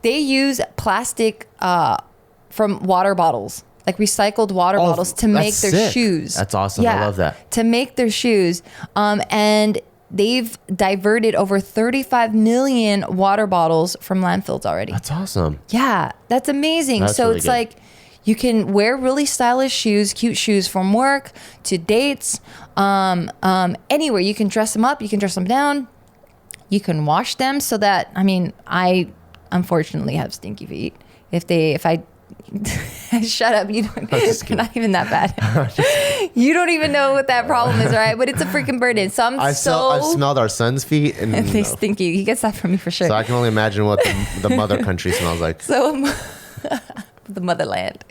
They use plastic from water bottles. Like recycled water bottles to make their shoes. That's awesome. I love that. To make their shoes. And they've diverted over 35 million water bottles from landfills already. That's awesome. Yeah, that's amazing. That's so really it's good. like you can wear really stylish shoes, cute shoes from work to dates, anywhere. You can dress them up, you can dress them down, you can wash them so that, I unfortunately have stinky feet. If I shut up, you don't. It's not even that bad. You don't even know what that problem is, all right? But it's a freaking burden. So I've smelled our son's feet, and they stinky. He gets that from me for sure. So I can only imagine what the mother country smells like. So the motherland.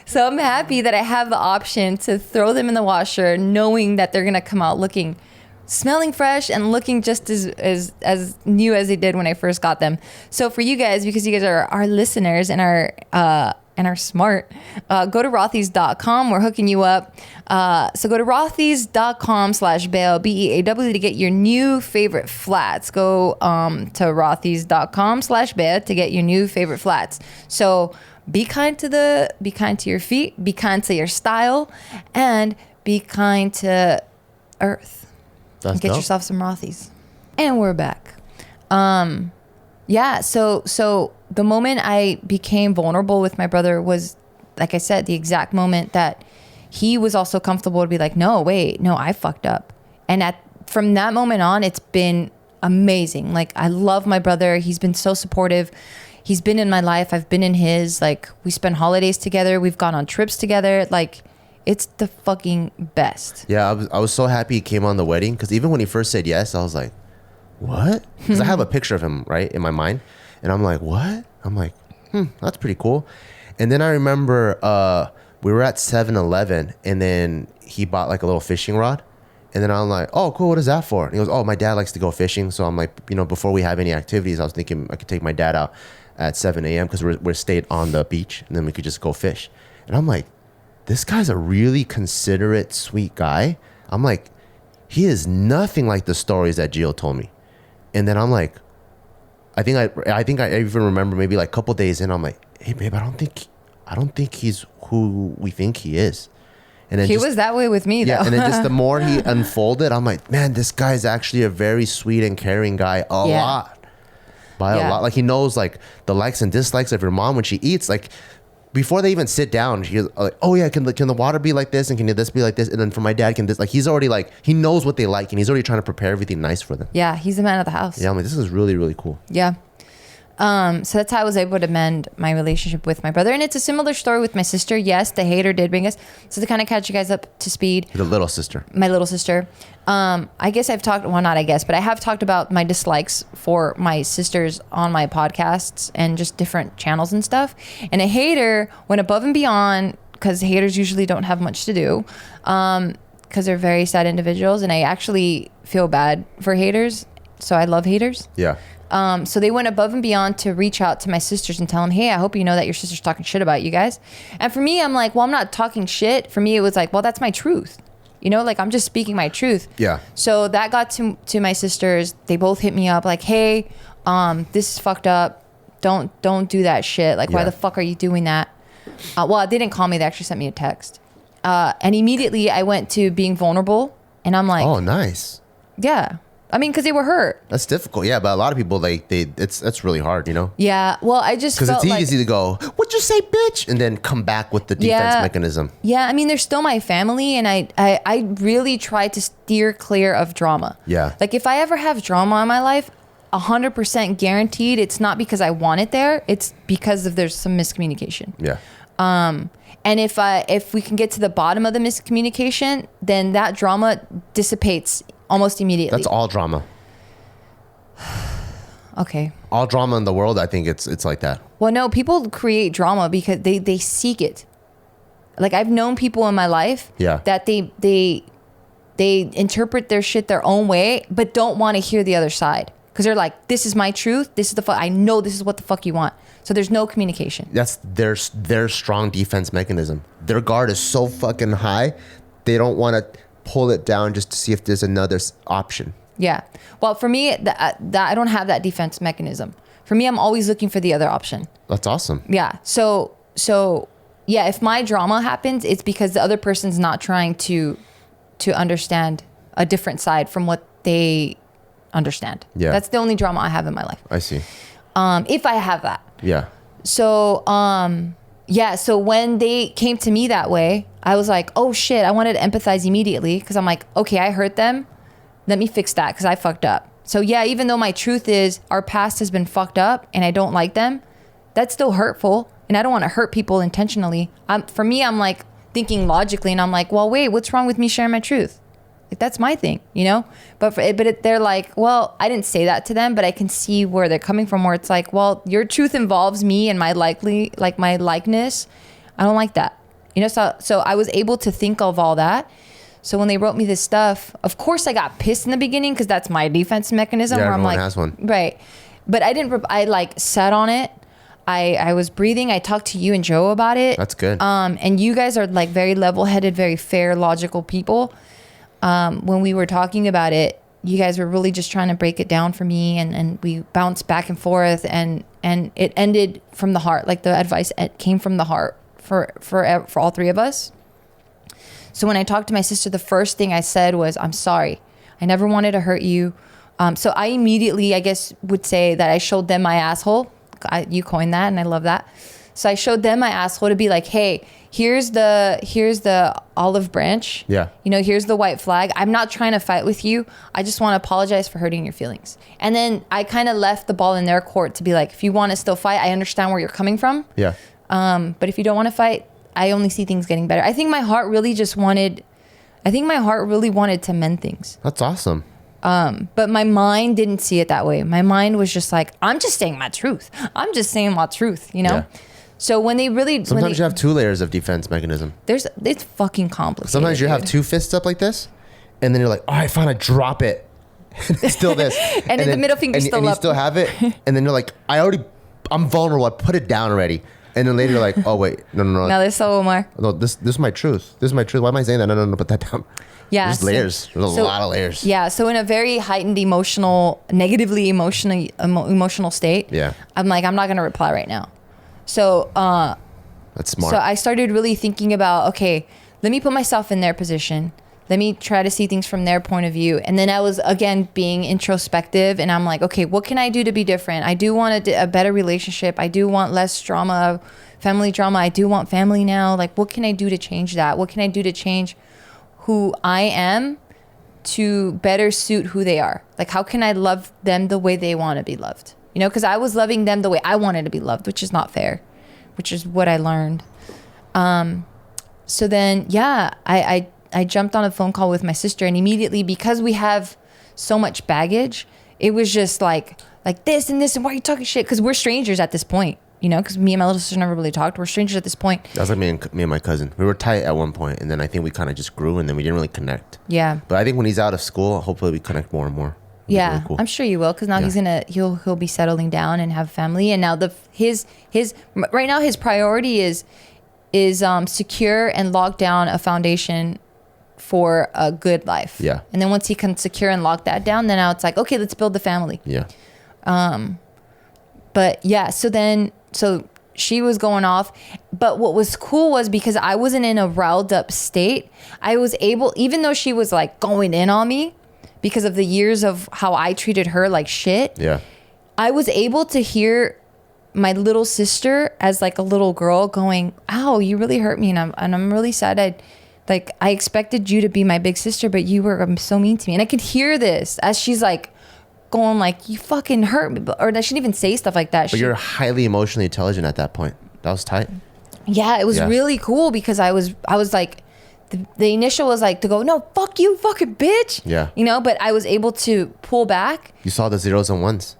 So I'm happy that I have the option to throw them in the washer, knowing that they're gonna come out smelling fresh and looking just as new as they did when I first got them. So for you guys, because you guys are our listeners and are smart, go to rothys.com. We're hooking you up. So go to rothys.com/Beaw, BEAW, to get your new favorite flats. Go to rothys.com/Beaw to get your new favorite flats. So be kind to your feet, be kind to your style, and be kind to Earth. That's Get dope. yourself some Rothys. And we're back. So the moment I became vulnerable with my brother was, like I said, the exact moment that he was also comfortable to be like, no, I fucked up. And from that moment on, it's been amazing. Like, I love my brother. He's been so supportive. He's been in my life. I've been in his. Like, we spend holidays together. We've gone on trips together. Like, it's the fucking best. Yeah, I was so happy he came on the wedding, because even when he first said yes, I was like, what? Because I have a picture of him, right, in my mind. And I'm like, what? I'm like, that's pretty cool. And then I remember we were at 7-Eleven, and then he bought like a little fishing rod. And then I'm like, oh, cool, what is that for? And he goes, oh, my dad likes to go fishing. So I'm like, before we have any activities, I was thinking I could take my dad out at 7 a.m. because we're stayed on the beach, and then we could just go fish. And I'm like, this guy's a really considerate, sweet guy. I'm like, he is nothing like the stories that Gio told me. And then I'm like, I think I even remember maybe like a couple days in, I'm like, hey babe, I don't think he's who we think he is. And then he was that way with me, though. Yeah, and then just the more he unfolded, I'm like, man, this guy's actually a very sweet and caring guy a lot. By a lot. Like, he knows like the likes and dislikes of your mom when she eats. Like, before they even sit down, she's like, oh yeah, can the water be like this, and can this be like this, and then for my dad, can this, like, he's already like, he knows what they like, and he's already trying to prepare everything nice for them. Yeah, he's the man of the house. Yeah, I'm like, this is really, really cool. Yeah. So that's how I was able to mend my relationship with my brother. And it's a similar story with my sister. Yes, the hater did bring us. So to kind of catch you guys up to speed. The little sister. My little sister. I guess I've talked, well, not I guess, but I have talked about my dislikes for my sisters on my podcasts and just different channels and stuff. And a hater went above and beyond, because haters usually don't have much to do, because they're very sad individuals, and I actually feel bad for haters. So I love haters. Yeah. So they went above and beyond to reach out to my sisters and tell them, hey, I hope you know that your sister's talking shit about you guys. And for me, I'm like, well, I'm not talking shit. For me, it was like, well, that's my truth. You know, like I'm just speaking my truth. Yeah. So that got to my sisters. They both hit me up like, hey, this is fucked up. Don't do that shit. Like, why Yeah. the fuck are you doing that? Well, they didn't call me. They actually sent me a text. And immediately I went to being vulnerable. And I'm like, Oh, nice. yeah. I mean, because they were hurt. That's difficult. Yeah, but a lot of people that's really hard, you know? Yeah. Well, I just Because felt it's like, easy to go, what'd you say, bitch? And then come back with the defense Yeah. mechanism. yeah, I mean, they're still my family, and I really try to steer clear of drama. Yeah. Like if I ever have drama in my life, 100% guaranteed, it's not because I want it there. It's because of there's some miscommunication. Yeah. And if we can get to the bottom of the miscommunication, then that drama dissipates almost immediately. That's all drama. Okay. All drama in the world, I think it's like that. Well, no, people create drama because they seek it. Like I've known people in my life Yeah. that they interpret their shit their own way, but don't want to hear the other side because they're like, this is my truth. This is the fuck. I know this is what the fuck you want. So there's no communication. That's their strong defense mechanism. Their guard is so fucking high, they don't want to pull it down just to see if there's another option. Yeah. Well, for me, that I don't have that defense mechanism. For me, I'm always looking for the other option. That's awesome. Yeah. So yeah, if my drama happens, it's because the other person's not trying to understand a different side from what they understand. Yeah. That's the only drama I have in my life. I see. If I have that. Yeah. So, yeah. So when they came to me that way, I was like, oh shit, I wanted to empathize immediately because I'm like, okay, I hurt them. Let me fix that because I fucked up. So yeah, even though my truth is our past has been fucked up and I don't like them, that's still hurtful. And I don't want to hurt people intentionally. For me, I'm like thinking logically and I'm like, well, wait, what's wrong with me sharing my truth? Like that's my thing, you know? They're like, well, I didn't say that to them, but I can see where they're coming from where it's like, well, your truth involves me and my likeness. I don't like that. You know, so I was able to think of all that. So when they wrote me this stuff, of course I got pissed in the beginning because that's my defense mechanism. Yeah, where I'm everyone like, has one. Right. But I like sat on it. I was breathing. I talked to you and Joe about it. That's good. And you guys are like very level-headed, very fair, logical people. When we were talking about it, you guys were really just trying to break it down for me, and we bounced back and forth, and it ended from the heart. Like the advice came from the heart for all three of us. So when I talked to my sister, the first thing I said was, I'm sorry. I never wanted to hurt you. So I immediately, I guess, would say that I showed them my asshole. You coined that, and I love that. So I showed them my asshole to be like, hey, here's the olive branch. Yeah. You know, here's the white flag. I'm not trying to fight with you. I just want to apologize for hurting your feelings. And then I kind of left the ball in their court to be like, if you want to still fight, I understand where you're coming from. Yeah. But if you don't want to fight, I only see things getting better. I think my heart really wanted to mend things. That's awesome. But my mind didn't see it that way. My mind was just like, I'm just saying my truth. I'm just saying my truth, you know? Yeah. So when they really... Sometimes you have two layers of defense mechanism. It's fucking complicated. Sometimes you have dude. two fists up like this, and then you're like, all right, fine, I drop it. It's still this. And then the middle finger's still and up. you still have it, and then you're like, I'm vulnerable. I put it down already. And then later you're like, oh, wait, no. No, there's so more. No, this is my truth. This is my truth. Why am I saying that? No, put that down. Yeah. There's layers. There's a lot of layers. Yeah. So in a very heightened negatively emotional state, Yeah. I'm like, I'm not going to reply right now. So, That's smart. So I started really thinking about, okay, let me put myself in their position. Let me try to see things from their point of view. And then I was, again, being introspective. And I'm like, okay, what can I do to be different? I do want a better relationship. I do want less drama, family drama. I do want family now. Like, what can I do to change that? What can I do to change who I am to better suit who they are? Like, how can I love them the way they want to be loved? You know, because I was loving them the way I wanted to be loved, which is not fair, which is what I learned. So then, yeah, I jumped on a phone call with my sister, and immediately, because we have so much baggage, it was just like this and this, and why are you talking shit? Because we're strangers at this point. you know, because me and my little sister never really talked. We're strangers at this point. That's like me and my cousin. We were tight at one point, and then I think we kind of just grew, and then we didn't really connect. Yeah. But I think when he's out of school, hopefully we connect more and more. It'll be Yeah, really cool. I'm sure you will, because now he'll be settling down and have family, and now his right now his priority is secure and lock down a foundation for a good life. Yeah. And then once he can secure and lock that down, then now it's like, okay, let's build the family. Yeah. But yeah, so she was going off. But what was cool was because I wasn't in a riled up state, I was able, even though she was like going in on me because of the years of how I treated her like shit, Yeah. I was able to hear my little sister as like a little girl going, ow, you really hurt me. And I'm really sad. I expected you to be my big sister, but you were so mean to me. And I could hear this as she's like going like, you fucking hurt me. Or she didn't even say stuff like that. But you're highly emotionally intelligent at that point. That was tight. Yeah, it was Yeah. really cool because I was like, the initial was like to go, no, fuck you, fucking bitch. Yeah. You know, but I was able to pull back. You saw the zeros and ones.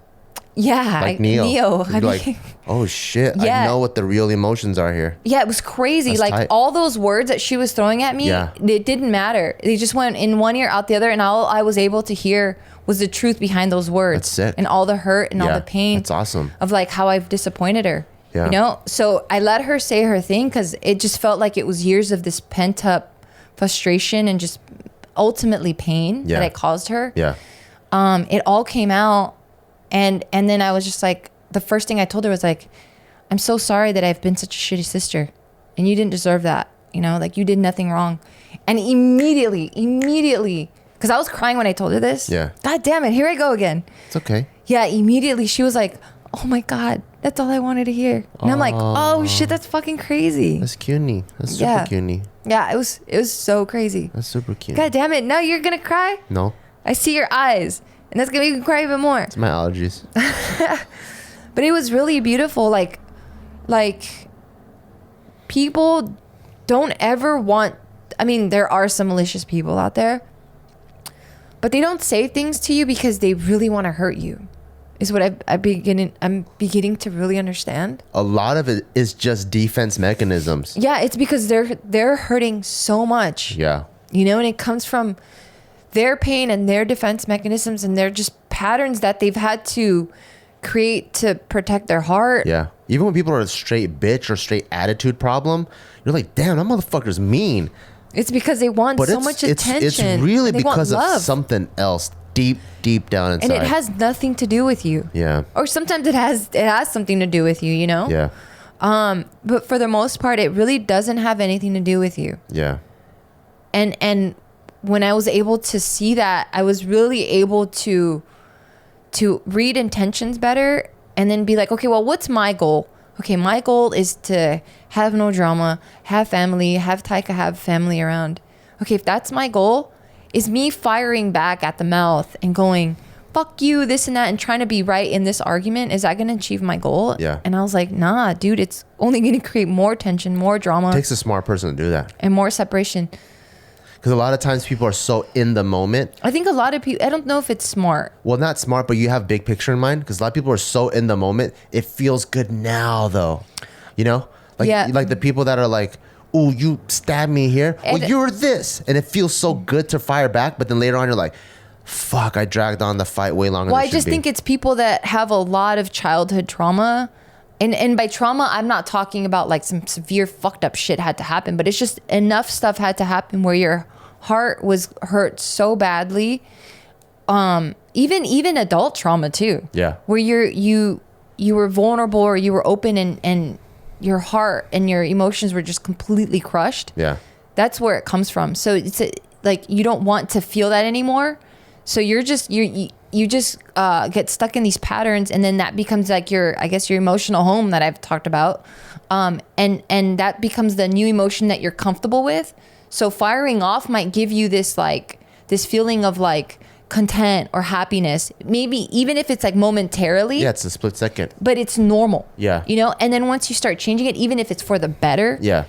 Yeah. Like Neo. Neo. You'd be like, oh shit, Yeah. I know what the real emotions are here. Yeah, it was crazy. That's like tight. all those words that she was throwing at me, Yeah. it didn't matter. They just went in one ear, out the other, and all I was able to hear was the truth behind those words. That's sick. And all the hurt and all Yeah, the pain. that's awesome. Of like how I've disappointed her. Yeah. You know? So I let her say her thing because it just felt like it was years of this pent up frustration and just ultimately pain Yeah. that I caused her. Yeah. It all came out, and then I was just like, the first thing I told her was like, I'm so sorry that I've been such a shitty sister, and you didn't deserve that. You know, like you did nothing wrong. And immediately, because I was crying when I told her this. Yeah. God damn it, here I go again. It's okay. Yeah, immediately she was like, oh my God, that's all I wanted to hear. And I'm like, oh shit, that's fucking crazy. That's cutie. That's super Yeah. cutie. Yeah, it was so crazy. That's super cute. God damn it, now you're gonna cry? No, I see your eyes, and that's gonna make you cry even more. it's my allergies. But it was really beautiful. Like people don't ever want, I mean, there are some malicious people out there, but they don't say things to you because they really want to hurt you, is what I'm beginning to really understand. A lot of it is just defense mechanisms. Yeah, it's because they're hurting so much. Yeah. You know, and it comes from their pain and their defense mechanisms, and they're just patterns that they've had to create to protect their heart. Yeah. Even when people are a straight bitch or straight attitude problem, you're like, damn, that motherfucker's mean. It's because they want But so much attention. It's really They want because of love. something else deep down inside. And it has nothing to do with you. Yeah. Or sometimes it has something to do with you, you know? Yeah. But for the most part, it really doesn't have anything to do with you. Yeah. And when I was able to see that, I was really able to read intentions better and then be like, okay, well, what's my goal? Okay, my goal is to have no drama, have family, have Taika have family around. Okay, if that's my goal, is me firing back at the mouth and going, fuck you, this and that, and trying to be right in this argument, is that going to achieve my goal? Yeah. And I was like, nah, dude, it's only going to create more tension, more drama, It takes a smart person to do that. and more separation. Because a lot of times people are so in the moment. I think a lot of people, I don't know if it's smart. Well, not smart, but you have big picture in mind. Because a lot of people are so in the moment. It feels good now, though. You know? Like, Yeah. like the people that are like, oh, you stabbed me here. And- Well, you're this. And it feels so good to fire back. But then later on, you're like, fuck, I dragged on the fight way longer Well, than I it just should be. think it's people that have a lot of childhood trauma. And by trauma, I'm not talking about like some severe fucked up shit had to happen, but it's just enough stuff had to happen where your heart was hurt so badly. Even adult trauma too. Yeah. Where you were vulnerable or you were open and your heart and your emotions were just completely crushed. Yeah. That's where it comes from. So it's like you don't want to feel that anymore. So you just get stuck in these patterns, and then that becomes like your emotional home that I've talked about, and that becomes the new emotion that you're comfortable with. So firing off might give you this feeling of like content or happiness, maybe even if it's like momentarily. Yeah, it's a split second. But it's normal. Yeah. You know, and then once you start changing it, even if it's for the better. Yeah.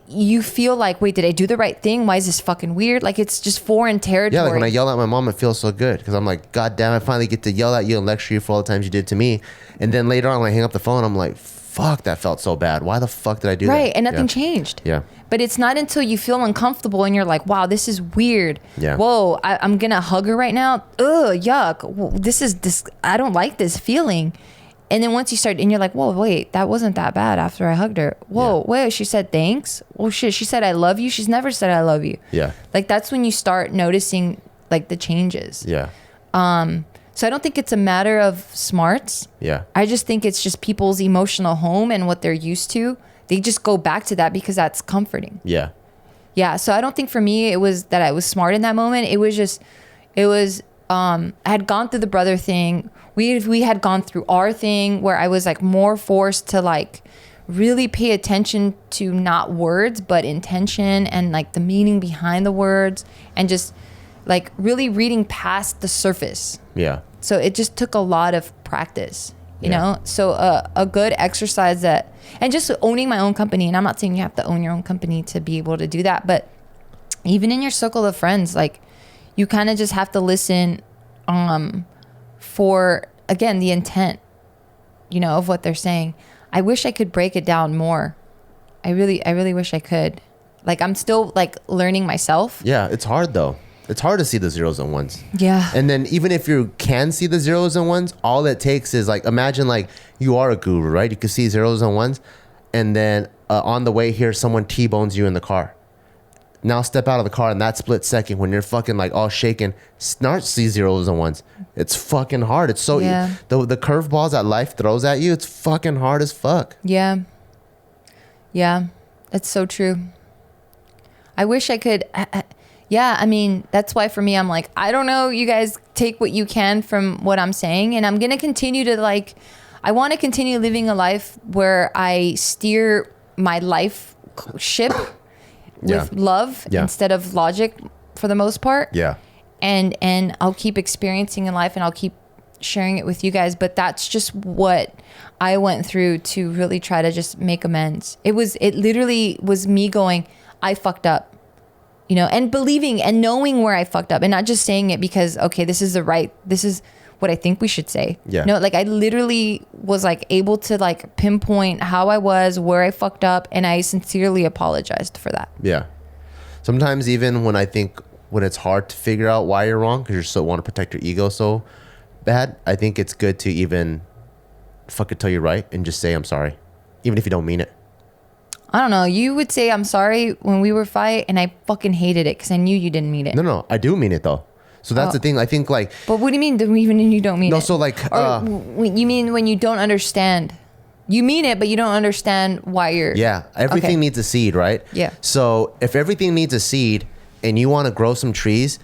You feel like, wait, did I do the right thing? Why is this fucking weird? Like, it's just foreign territory. Yeah, like when I yell at my mom, it feels so good because I'm like, God damn, I finally get to yell at you and lecture you for all the times you did to me. And then later on, when I hang up the phone, I'm like, fuck, that felt so bad. Why the fuck did I do that? Right, and nothing Yeah. changed. Yeah. But it's not until you feel uncomfortable and you're like, wow, this is weird. Yeah. Whoa, I'm going to hug her right now. Ugh, yuck. Whoa, this, I don't like this feeling. And then once you start, and you're like, whoa, wait, that wasn't that bad after I hugged her. Whoa, wait, she said thanks? Well, shit, she said I love you? She's never said I love you. Yeah. Like, that's when you start noticing, like, the changes. Yeah. So I don't think it's a matter of smarts. Yeah. I just think it's just people's emotional home and what they're used to. They just go back to that because that's comforting. Yeah. Yeah. So I don't think for me it was that I was smart in that moment. It was I had gone through the brother thing. We had gone through our thing where I was like more forced to like really pay attention to not words but intention and like the meaning behind the words and just like really reading past the surface. Yeah. So it just took a lot of practice, you Yeah. know? So a good exercise that, and just owning my own company. And I'm not saying you have to own your own company to be able to do that, but even in your circle of friends, like you kind of just have to listen for, again, the intent, you know, of what they're saying. I wish I could break it down more. I really wish I could. Like I'm still like learning myself. Yeah. It's hard though. It's hard to see the zeros and ones. Yeah. And then even if you can see the zeros and ones, all it takes is like, imagine like you are a guru, right? You can see zeros and ones. And then on the way here, someone T-bones you in the car. Now step out of the car in that split second when you're fucking like all shaken, start see zeros and ones. It's fucking hard. It's so, Yeah. the curveballs that life throws at you, it's fucking hard as fuck. Yeah. Yeah. That's so true. I wish I could. Yeah. I mean, that's why for me, I'm like, I don't know. You guys take what you can from what I'm saying. And I'm going to continue to like, I want to continue living a life where I steer my life ship with love Yeah. instead of logic for the most part. Yeah. And I'll keep experiencing in life and I'll keep sharing it with you guys. But that's just what I went through to really try to just make amends. It literally was me going, I fucked up, you know, and believing and knowing where I fucked up and not just saying it because, okay, this is what I think we should say. Yeah. No, like I literally was like able to like pinpoint how I was, where I fucked up. And I sincerely apologized for that. Yeah. Sometimes even when it's hard to figure out why you're wrong because you so want to protect your ego so bad, I think it's good to even fuck it till you're right and just say I'm sorry, even if you don't mean it. I don't know. You would say I'm sorry when we were fight, and I fucking hated it because I knew you didn't mean it. No, I do mean it though. So that's the thing. I think like But what do you mean? Even when you don't mean it? no. So like You mean when you don't understand? You mean it, but you don't understand why you're. yeah, everything Okay. needs a seed, right? Yeah. So if everything needs a seed and you want to grow some trees,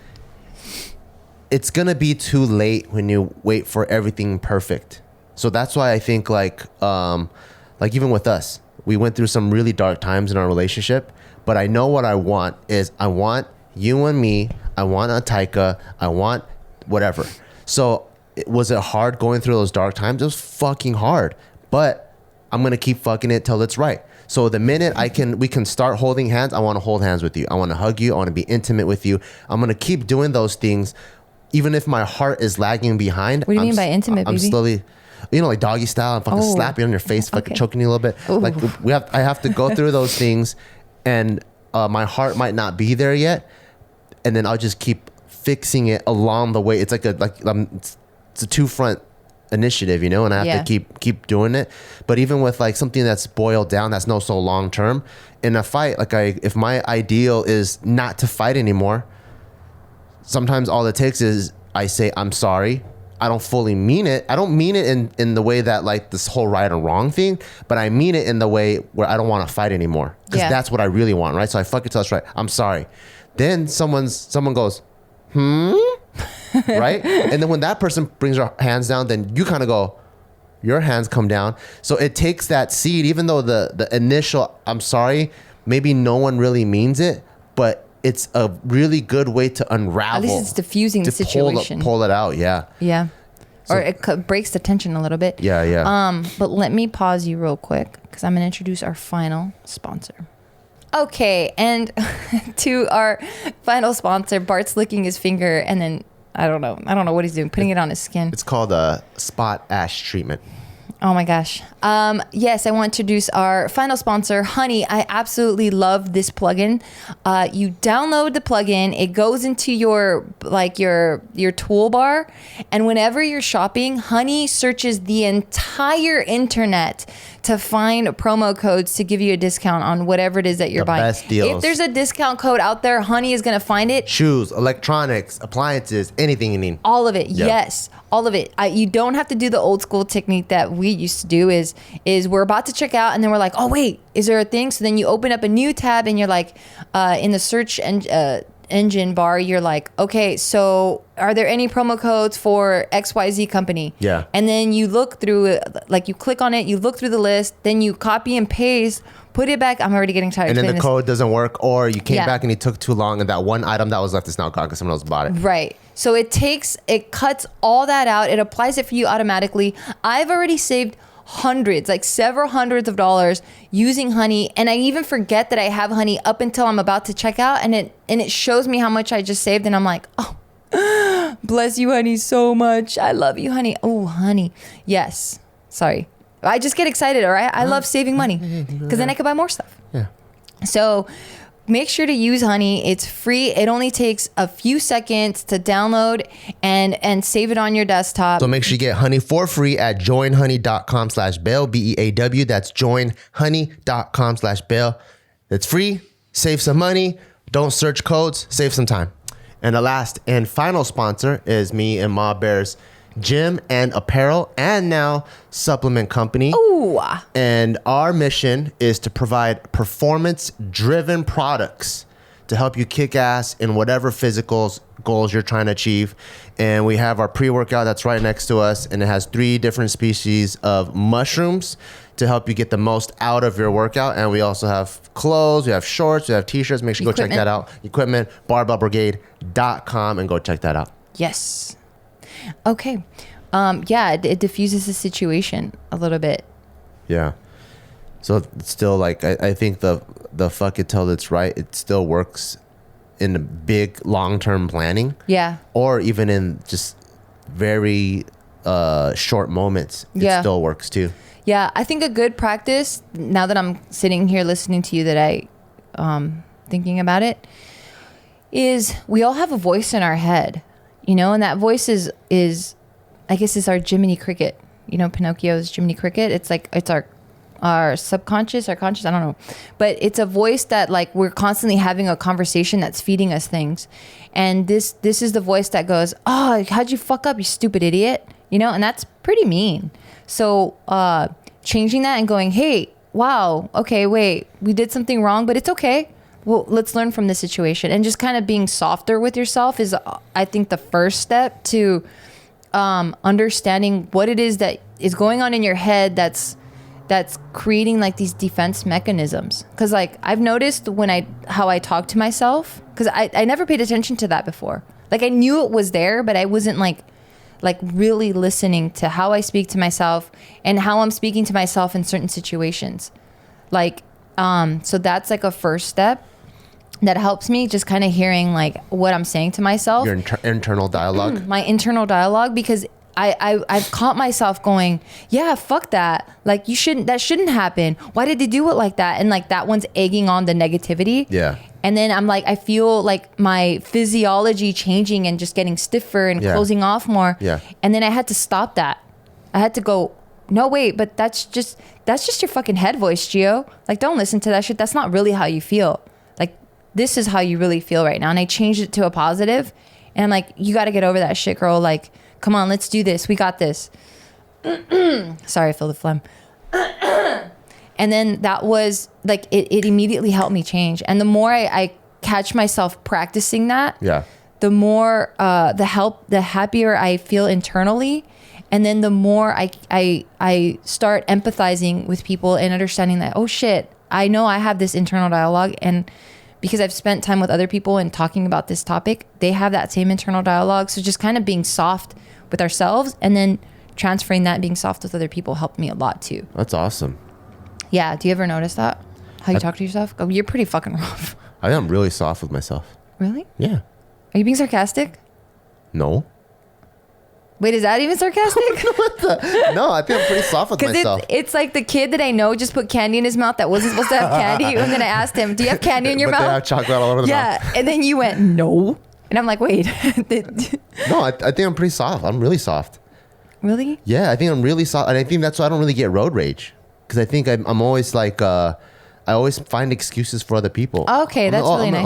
it's gonna be too late when you wait for everything perfect. So that's why I think like even with us, we went through some really dark times in our relationship. But I know what I want is I want you and me. I want a Taika. I want whatever. So was it hard going through those dark times? It was fucking hard. But I'm gonna keep fucking it till it's right. So the minute we can start holding hands, I want to hold hands with you. I want to hug you. I want to be intimate with you. I'm gonna keep doing those things, even if my heart is lagging behind. What do you mean by intimate, I'm baby? slowly, like doggy style. I'm fucking Oh, slap you on your face, fucking okay. choking you a little bit. Ooh. Like I have to go through those things, and my heart might not be there yet, and then I'll just keep fixing it along the way. It's like it's a two-front initiative, you know, and I have to keep doing it. But even with like something that's boiled down, that's no so long term in a fight, like if my ideal is not to fight anymore, sometimes all it takes is I say I'm sorry. I don't fully mean it. I don't mean it in the way that like this whole right or wrong thing, but I mean it in the way where I don't want to fight anymore, because that's what I really want, right? So I fuck it till it's right. I'm sorry. Then someone goes, right? And then when that person brings their hands down, then you kind of go, your hands come down. So it takes that seed, even though the initial I'm sorry, maybe no one really means it, but it's a really good way to unravel. At least it's diffusing the situation. Pull it out, yeah. Yeah. So- Or it breaks the tension a little bit. Yeah. But let me pause you real quick because I'm going to introduce our final sponsor. Okay, and to our final sponsor, Bart's licking his finger and then I don't know what he's doing, putting it on his skin. It's called a spot ash treatment. Oh my gosh. Yes, I want to introduce our final sponsor, Honey. I absolutely love this plugin. You download the plugin, it goes into your toolbar, and whenever you're shopping, Honey searches the entire internet to find promo codes to give you a discount on whatever it is that you're The buying. best deals. If there's a discount code out there, Honey is going to find it. Shoes, electronics, appliances, anything you need. All of it, Yeah. yes, all of it. You don't have to do the old school technique that we used to do. Is we're about to check out, and then we're like, oh wait, is there a thing? So then you open up a new tab, and you're like, in the search engine bar, you're like, okay, so are there any promo codes for XYZ company? Yeah. And then you look through it, like you click on it, you look through the list, then you copy and paste, put it back. I'm already getting tired. And then the explaining code doesn't work, or you came Yeah. back and you took too long, and that one item that was left is now gone because someone else bought it. this. Right. So it cuts all that out. It applies it for you automatically. I've already saved hundreds, like several hundreds of dollars using Honey, and I even forget that I have Honey up until I'm about to check out, and it shows me how much I just saved, and I'm like, oh, bless you, Honey, so much. I love you, Honey. Oh, Honey. Yes. Sorry. I just get excited, all right? I love saving money because then I can buy more stuff. Yeah. So make sure to use Honey. It's free. It only takes a few seconds to download and save it on your desktop. So make sure you get Honey for free at joinhoney.com/bail, BEAW. That's joinhoney.com/bail. It's free. Save some money. Don't search codes. Save some time. And the last and final sponsor is me and Ma Bear's gym and apparel, and now supplement company. Ooh. And our mission is to provide performance-driven products to help you kick ass in whatever physical goals you're trying to achieve. And we have our pre-workout that's right next to us, and it has 3 different species of mushrooms to help you get the most out of your workout. And we also have clothes, we have shorts, we have t-shirts. Make sure you go check that out. Equipment, barbellbrigade.com, and go check that out. Yes. Okay. Yeah, it diffuses the situation a little bit. Yeah. So it's still like I think the fuck it till it's right. It still works in the big long-term planning. Yeah. Or even in just very short moments. It Yeah. still works too. Yeah, I think a good practice, now that I'm sitting here listening to you, that I thinking about it, is we all have a voice in our head, you know, and that voice is I guess is our Jiminy Cricket. You know, Pinocchio's Jiminy Cricket. It's like it's our subconscious, our conscious, I don't know. But it's a voice that like we're constantly having a conversation that's feeding us things. And this is the voice that goes, "Oh, how'd you fuck up, you stupid idiot?" You know, and that's pretty mean. So changing that and going, hey, wow, okay, wait, we did something wrong, but it's okay. Well, let's learn from this situation. And just kind of being softer with yourself is, I think, the first step to understanding what it is that is going on in your head that's creating like these defense mechanisms. Because like I've noticed how I talk to myself, because I never paid attention to that before. Like I knew it was there, but I wasn't like really listening to how I speak to myself and how I'm speaking to myself in certain situations. Like, so that's like a first step that helps me, just kind of hearing like what I'm saying to myself. Your internal dialogue. My internal dialogue, because I've caught myself going, yeah, fuck that. Like that shouldn't happen. Why did they do it like that? And like that one's egging on the negativity. Yeah. And then I'm like, I feel like my physiology changing and just getting stiffer and closing off more. Yeah. And then I had to stop that. I had to go, no, wait, but that's just your fucking head voice, Gio. Like, don't listen to that shit. That's not really how you feel. Like, this is how you really feel right now. And I changed it to a positive. And I'm like, you got to get over that shit, girl. Like, come on, let's do this. We got this. Sorry, I feel the phlegm. And then that was like, it immediately helped me change. And the more I catch myself practicing that, Yeah. the more, the happier I feel internally. And then the more I start empathizing with people and understanding that, oh shit, I know I have this internal dialogue. And because I've spent time with other people and talking about this topic, they have that same internal dialogue. So just kind of being soft with ourselves and then transferring that, being soft with other people helped me a lot too. That's awesome. Yeah. Do you ever notice that? How you talk to yourself? Oh, you're pretty fucking rough. I am really soft with myself. Really? Yeah. Are you being sarcastic? No. Wait, is that even sarcastic? No, I think I'm pretty soft with Because myself. it's like the kid that I know just put candy in his mouth that wasn't supposed to have candy. And then I asked him, do you have candy in your But mouth? they have chocolate all over the mouth. Yeah. And then you went, no. And I'm like, wait. No, I think I'm pretty soft. I'm really soft. Really? Yeah, I think I'm really soft. And I think that's why I don't really get road rage. Because I think I'm always like, I always find excuses for other people. Okay, that's really nice.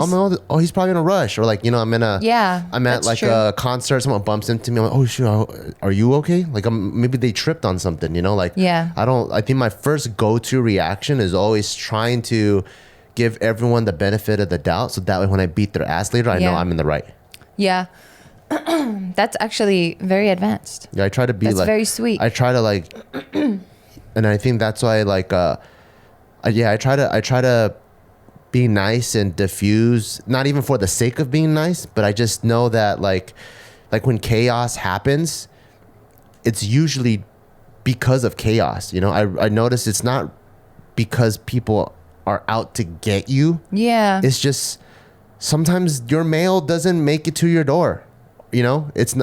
He's probably in a rush. Or like, I'm in a, Yeah, I'm at that's like true. a concert. Someone bumps into me. I'm like, oh, shoot, are you okay? Like, maybe they tripped on something, Like, Yeah. I think my first go-to reaction is always trying to give everyone the benefit of the doubt. So that way when I beat their ass later, I know Yeah. I'm in the right. Yeah. That's actually very advanced. Yeah, I try to be That's like very sweet. I try to like, and I think that's why like, I try to be nice and diffuse, not even for the sake of being nice, but I just know that like when chaos happens, it's usually because of chaos. I notice it's not because people are out to get you. Yeah. It's just sometimes your mail doesn't make it to your door.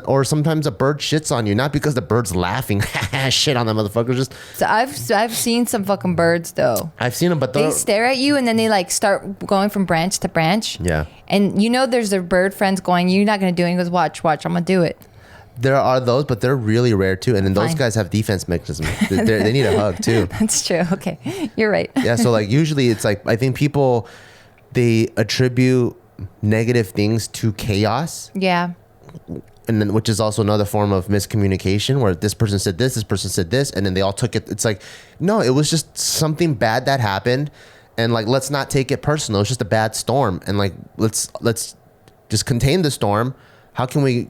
Or sometimes a bird shits on you, not because the bird's laughing shit on the motherfucker. Just So I've seen some fucking birds though. I've seen them, but They stare at you and then they like start going from branch to branch. Yeah. And there's their bird friends going, you're not gonna do it. He goes, watch, I'm gonna do it. there are those, but they're really rare too. And then those Fine. guys have defense mechanisms. They need a hug too. That's true. Okay, you're right. Yeah. So like usually it's like I think people they attribute negative things to chaos. Yeah. And then, which is also another form of miscommunication where this person said this person said this, and then they all took it. It's like, no, it was just something bad that happened. And like, let's not take it personal. It's just a bad storm. And like, let's just contain the storm. How can we,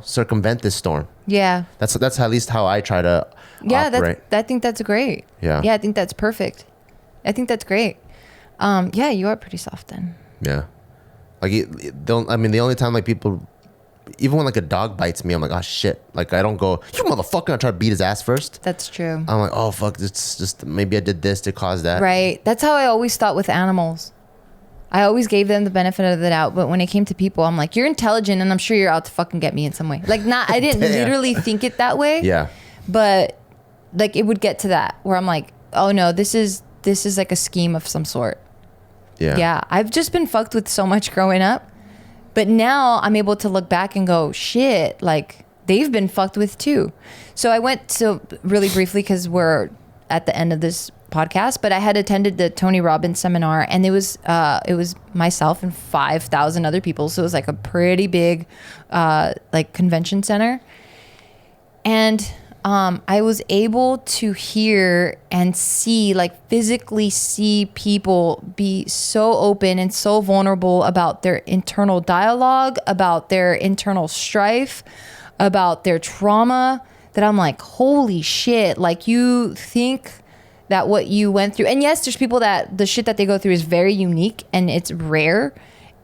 circumvent this storm? Yeah. That's at least how I try to operate. I think that's great. Yeah. Yeah, I think that's perfect. I think that's great. Yeah, you are pretty soft then. Yeah. Like, the only time like people, even when like a dog bites me, I'm like, oh shit. Like I don't go, you motherfucker, I try to beat his ass first. That's true. I'm like, oh fuck, it's just maybe I did this to cause that. Right. That's how I always thought with animals. I always gave them the benefit of the doubt, but when it came to people, I'm like, you're intelligent and I'm sure you're out to fucking get me in some way. Like I didn't Damn. literally think it that way. Yeah. But like it would get to that where I'm like, oh no, this is like a scheme of some sort. Yeah. Yeah. I've just been fucked with so much growing up. But now I'm able to look back and go, shit, like they've been fucked with too. So I went to really briefly because we're at the end of this podcast, but I had attended the Tony Robbins seminar and it was myself and 5,000 other people. So it was like a pretty big like convention center. And I was able to hear and see, like physically see people be so open and so vulnerable about their internal dialogue, about their internal strife, about their trauma, that I'm like, holy shit. Like you think that what you went through, and yes, there's people that the shit that they go through is very unique and it's rare.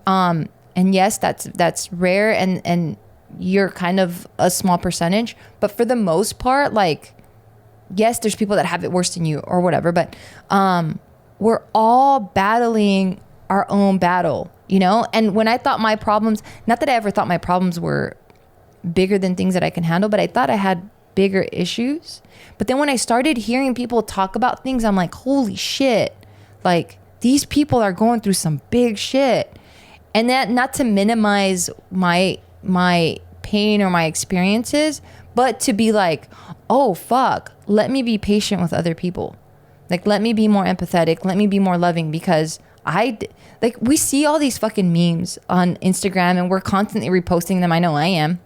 And yes, that's rare and you're kind of a small percentage, but for the most part, like, yes, there's people that have it worse than you or whatever, but we're all battling our own battle, And when I thought my problems, not that I ever thought my problems were bigger than things that I can handle, but I thought I had bigger issues. But then when I started hearing people talk about things, I'm like, holy shit, like these people are going through some big shit. And that, not to minimize my pain or my experiences, but to be like, oh fuck, let me be patient with other people. Like, let me be more empathetic. Let me be more loving, because we see all these fucking memes on Instagram and we're constantly reposting them. I know I am.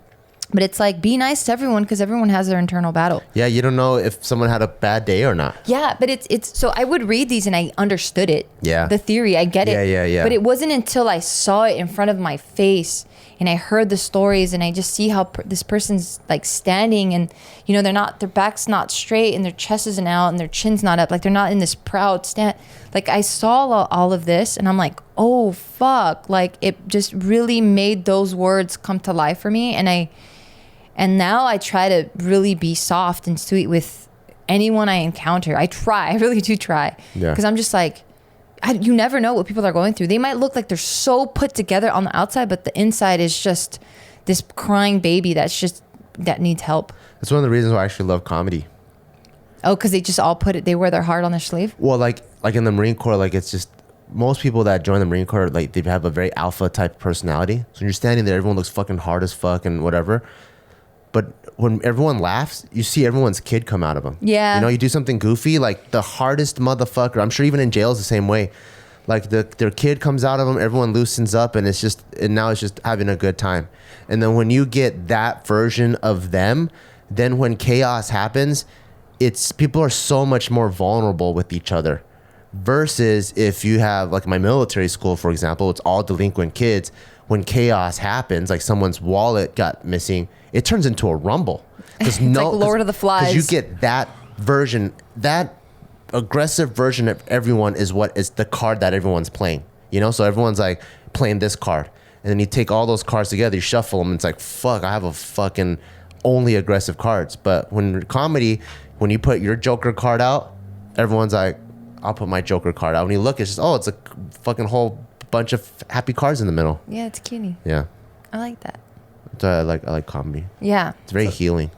But it's like, be nice to everyone because everyone has their internal battle. Yeah, you don't know if someone had a bad day or not. Yeah, but it's so I would read these and I understood it. Yeah. The theory, I get it. Yeah. But it wasn't until I saw it in front of my face and I heard the stories and I just see how this person's like standing and, their back's not straight and their chest isn't out and their chin's not up. Like they're not in this proud stand. Like I saw all of this and I'm like, oh, fuck. Like it just really made those words come to life for me. And now I try to really be soft and sweet with anyone I encounter. I really do try. Yeah. Because I'm just like, you never know what people are going through. They might look like they're so put together on the outside, but the inside is just this crying baby that's just that needs help. That's one of the reasons why I actually love comedy. Oh, because they just all they wear their heart on their sleeve. Well, like in the Marine Corps, like it's just most people that join the Marine Corps, like they have a very alpha type personality. So when you're standing there, everyone looks fucking hard as fuck and whatever. But when everyone laughs, you see everyone's kid come out of them. Yeah. You know, you do something goofy, like the hardest motherfucker. I'm sure even in jail is the same way. Like their kid comes out of them, everyone loosens up, and now it's just having a good time. And then when you get that version of them, then when chaos happens, people are so much more vulnerable with each other. Versus if you have, like my military school, for example, it's all delinquent kids. When chaos happens, like someone's wallet got missing, it turns into a rumble. It's like Lord of the Flies. Because you get that version, that aggressive version of everyone is what is the card that everyone's playing. You know, so everyone's like playing this card. And then you take all those cards together, you shuffle them, and it's like, fuck, I have a fucking only aggressive cards. But when comedy, when you put your Joker card out, everyone's like, I'll put my Joker card out. When you look, it's just, it's a fucking whole bunch of happy cards in the middle. Yeah, it's cutie. Yeah. I like that. So I like comedy. Yeah. It's very healing.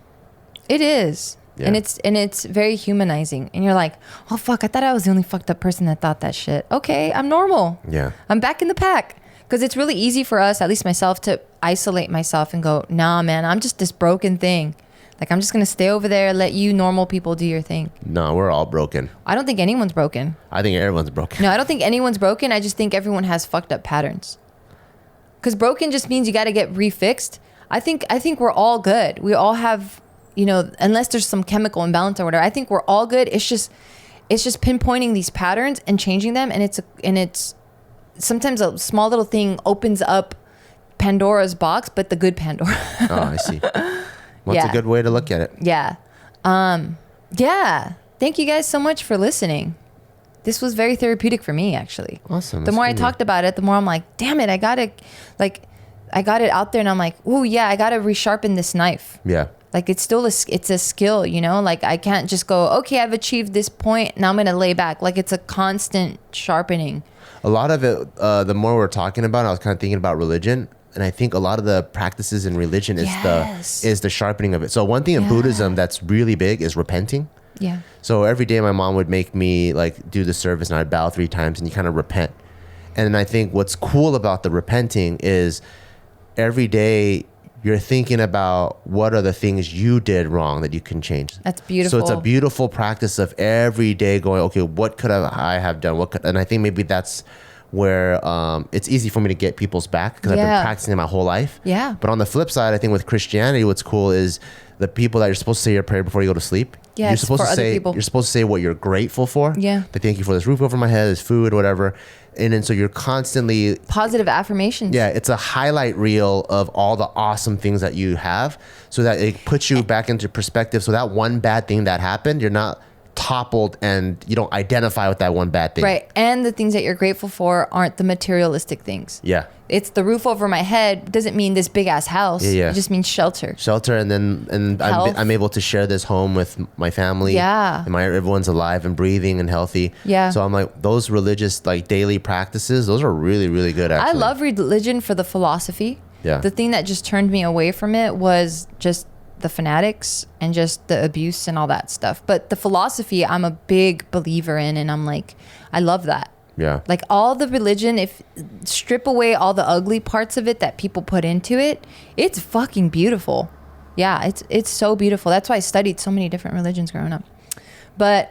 It is. Yeah. And it's very humanizing. And you're like, oh, fuck, I thought I was the only fucked up person that thought that shit. Okay, I'm normal. Yeah. I'm back in the pack. Because it's really easy for us, at least myself, to isolate myself and go, nah, man, I'm just this broken thing. Like, I'm just going to stay over there, let you normal people do your thing. No, we're all broken. I don't think anyone's broken. I think everyone's broken. No, I don't think anyone's broken. I just think everyone has fucked up patterns. Because broken just means you got to get refixed. I think we're all good. We all have, you know, unless there's some chemical imbalance or whatever, I think we're all good. It's just pinpointing these patterns and changing them. And it's sometimes a small little thing opens up Pandora's box, but the good Pandora. Oh, I see. Well, that's a good way to look at it. Yeah. Yeah. Thank you guys so much for listening. This was very therapeutic for me, actually. Awesome. The more I talked about it, the more I'm like, damn it, I got it out there, and I'm like, ooh, yeah, I got to resharpen this knife. Yeah. Like, it's still it's a skill, you know? Like, I can't just go, okay, I've achieved this point, now I'm going to lay back. Like, it's a constant sharpening. A lot of it, the more we're talking about, I was kind of thinking about religion. And I think a lot of the practices in religion is the sharpening of it. So one thing in Buddhism that's really big is repenting. Yeah. So every day my mom would make me like do the service, and I'd bow 3 times, and you kind of repent. And I think what's cool about the repenting is every day you're thinking about what are the things you did wrong that you can change. That's beautiful. So it's a beautiful practice of every day going, okay, what could I have done? And I think maybe that's where it's easy for me to get people's back because I've been practicing it my whole life. Yeah. But on the flip side, I think with Christianity, what's cool is the people that you're supposed to say your prayer before you go to sleep. Yeah, you're supposed to say you're supposed to say what you're grateful for. Yeah. They thank you for this roof over my head, this food, whatever. And then so you're constantly positive affirmations. Yeah, it's a highlight reel of all the awesome things that you have, so that it puts you back into perspective. So that one bad thing that happened, you're not toppled and you don't identify with that one bad thing. Right. And the things that you're grateful for aren't the materialistic things. Yeah. It's the roof over my head. Doesn't mean this big ass house. Yeah. It just means shelter. Shelter, and I'm able to share this home with my family. Yeah. And everyone's alive and breathing and healthy. Yeah. So I'm like, those religious like daily practices, those are really, really good actually. I love religion for the philosophy. Yeah. The thing that just turned me away from it was just the fanatics and just the abuse and all that stuff. But the philosophy, I'm a big believer in, and I'm like, I love that. Yeah. Like all the religion, if strip away all the ugly parts of it that people put into it, it's fucking beautiful. Yeah, it's so beautiful. That's why I studied so many different religions growing up. But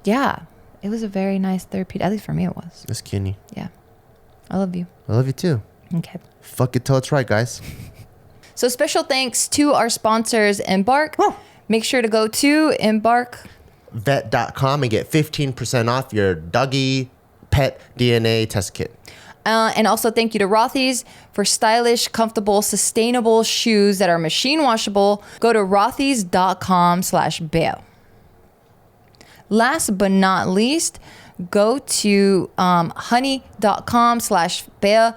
yeah, it was a very nice therapeutic. At least for me, it was. That's Kenny. Yeah, I love you. I love you too. Okay. Fuck it till it's right, guys. So special thanks to our sponsors, Embark. Woo! Make sure to go to embarkvet.com and get 15% off your doggy pet DNA test kit. And also thank you to Rothy's for stylish, comfortable, sustainable shoes that are machine washable. Go to rothys.com/bail. Last but not least, go to honey.com/bail.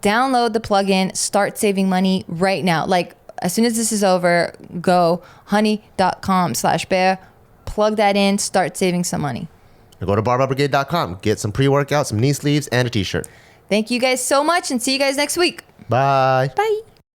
Download the plugin, start saving money right now. Like as soon as this is over, go honey.com/bail, plug that in, start saving some money. Go to barbellbrigade.com, get some pre-workout, some knee sleeves, and a t-shirt. Thank you guys so much, and see you guys next week. Bye. Bye.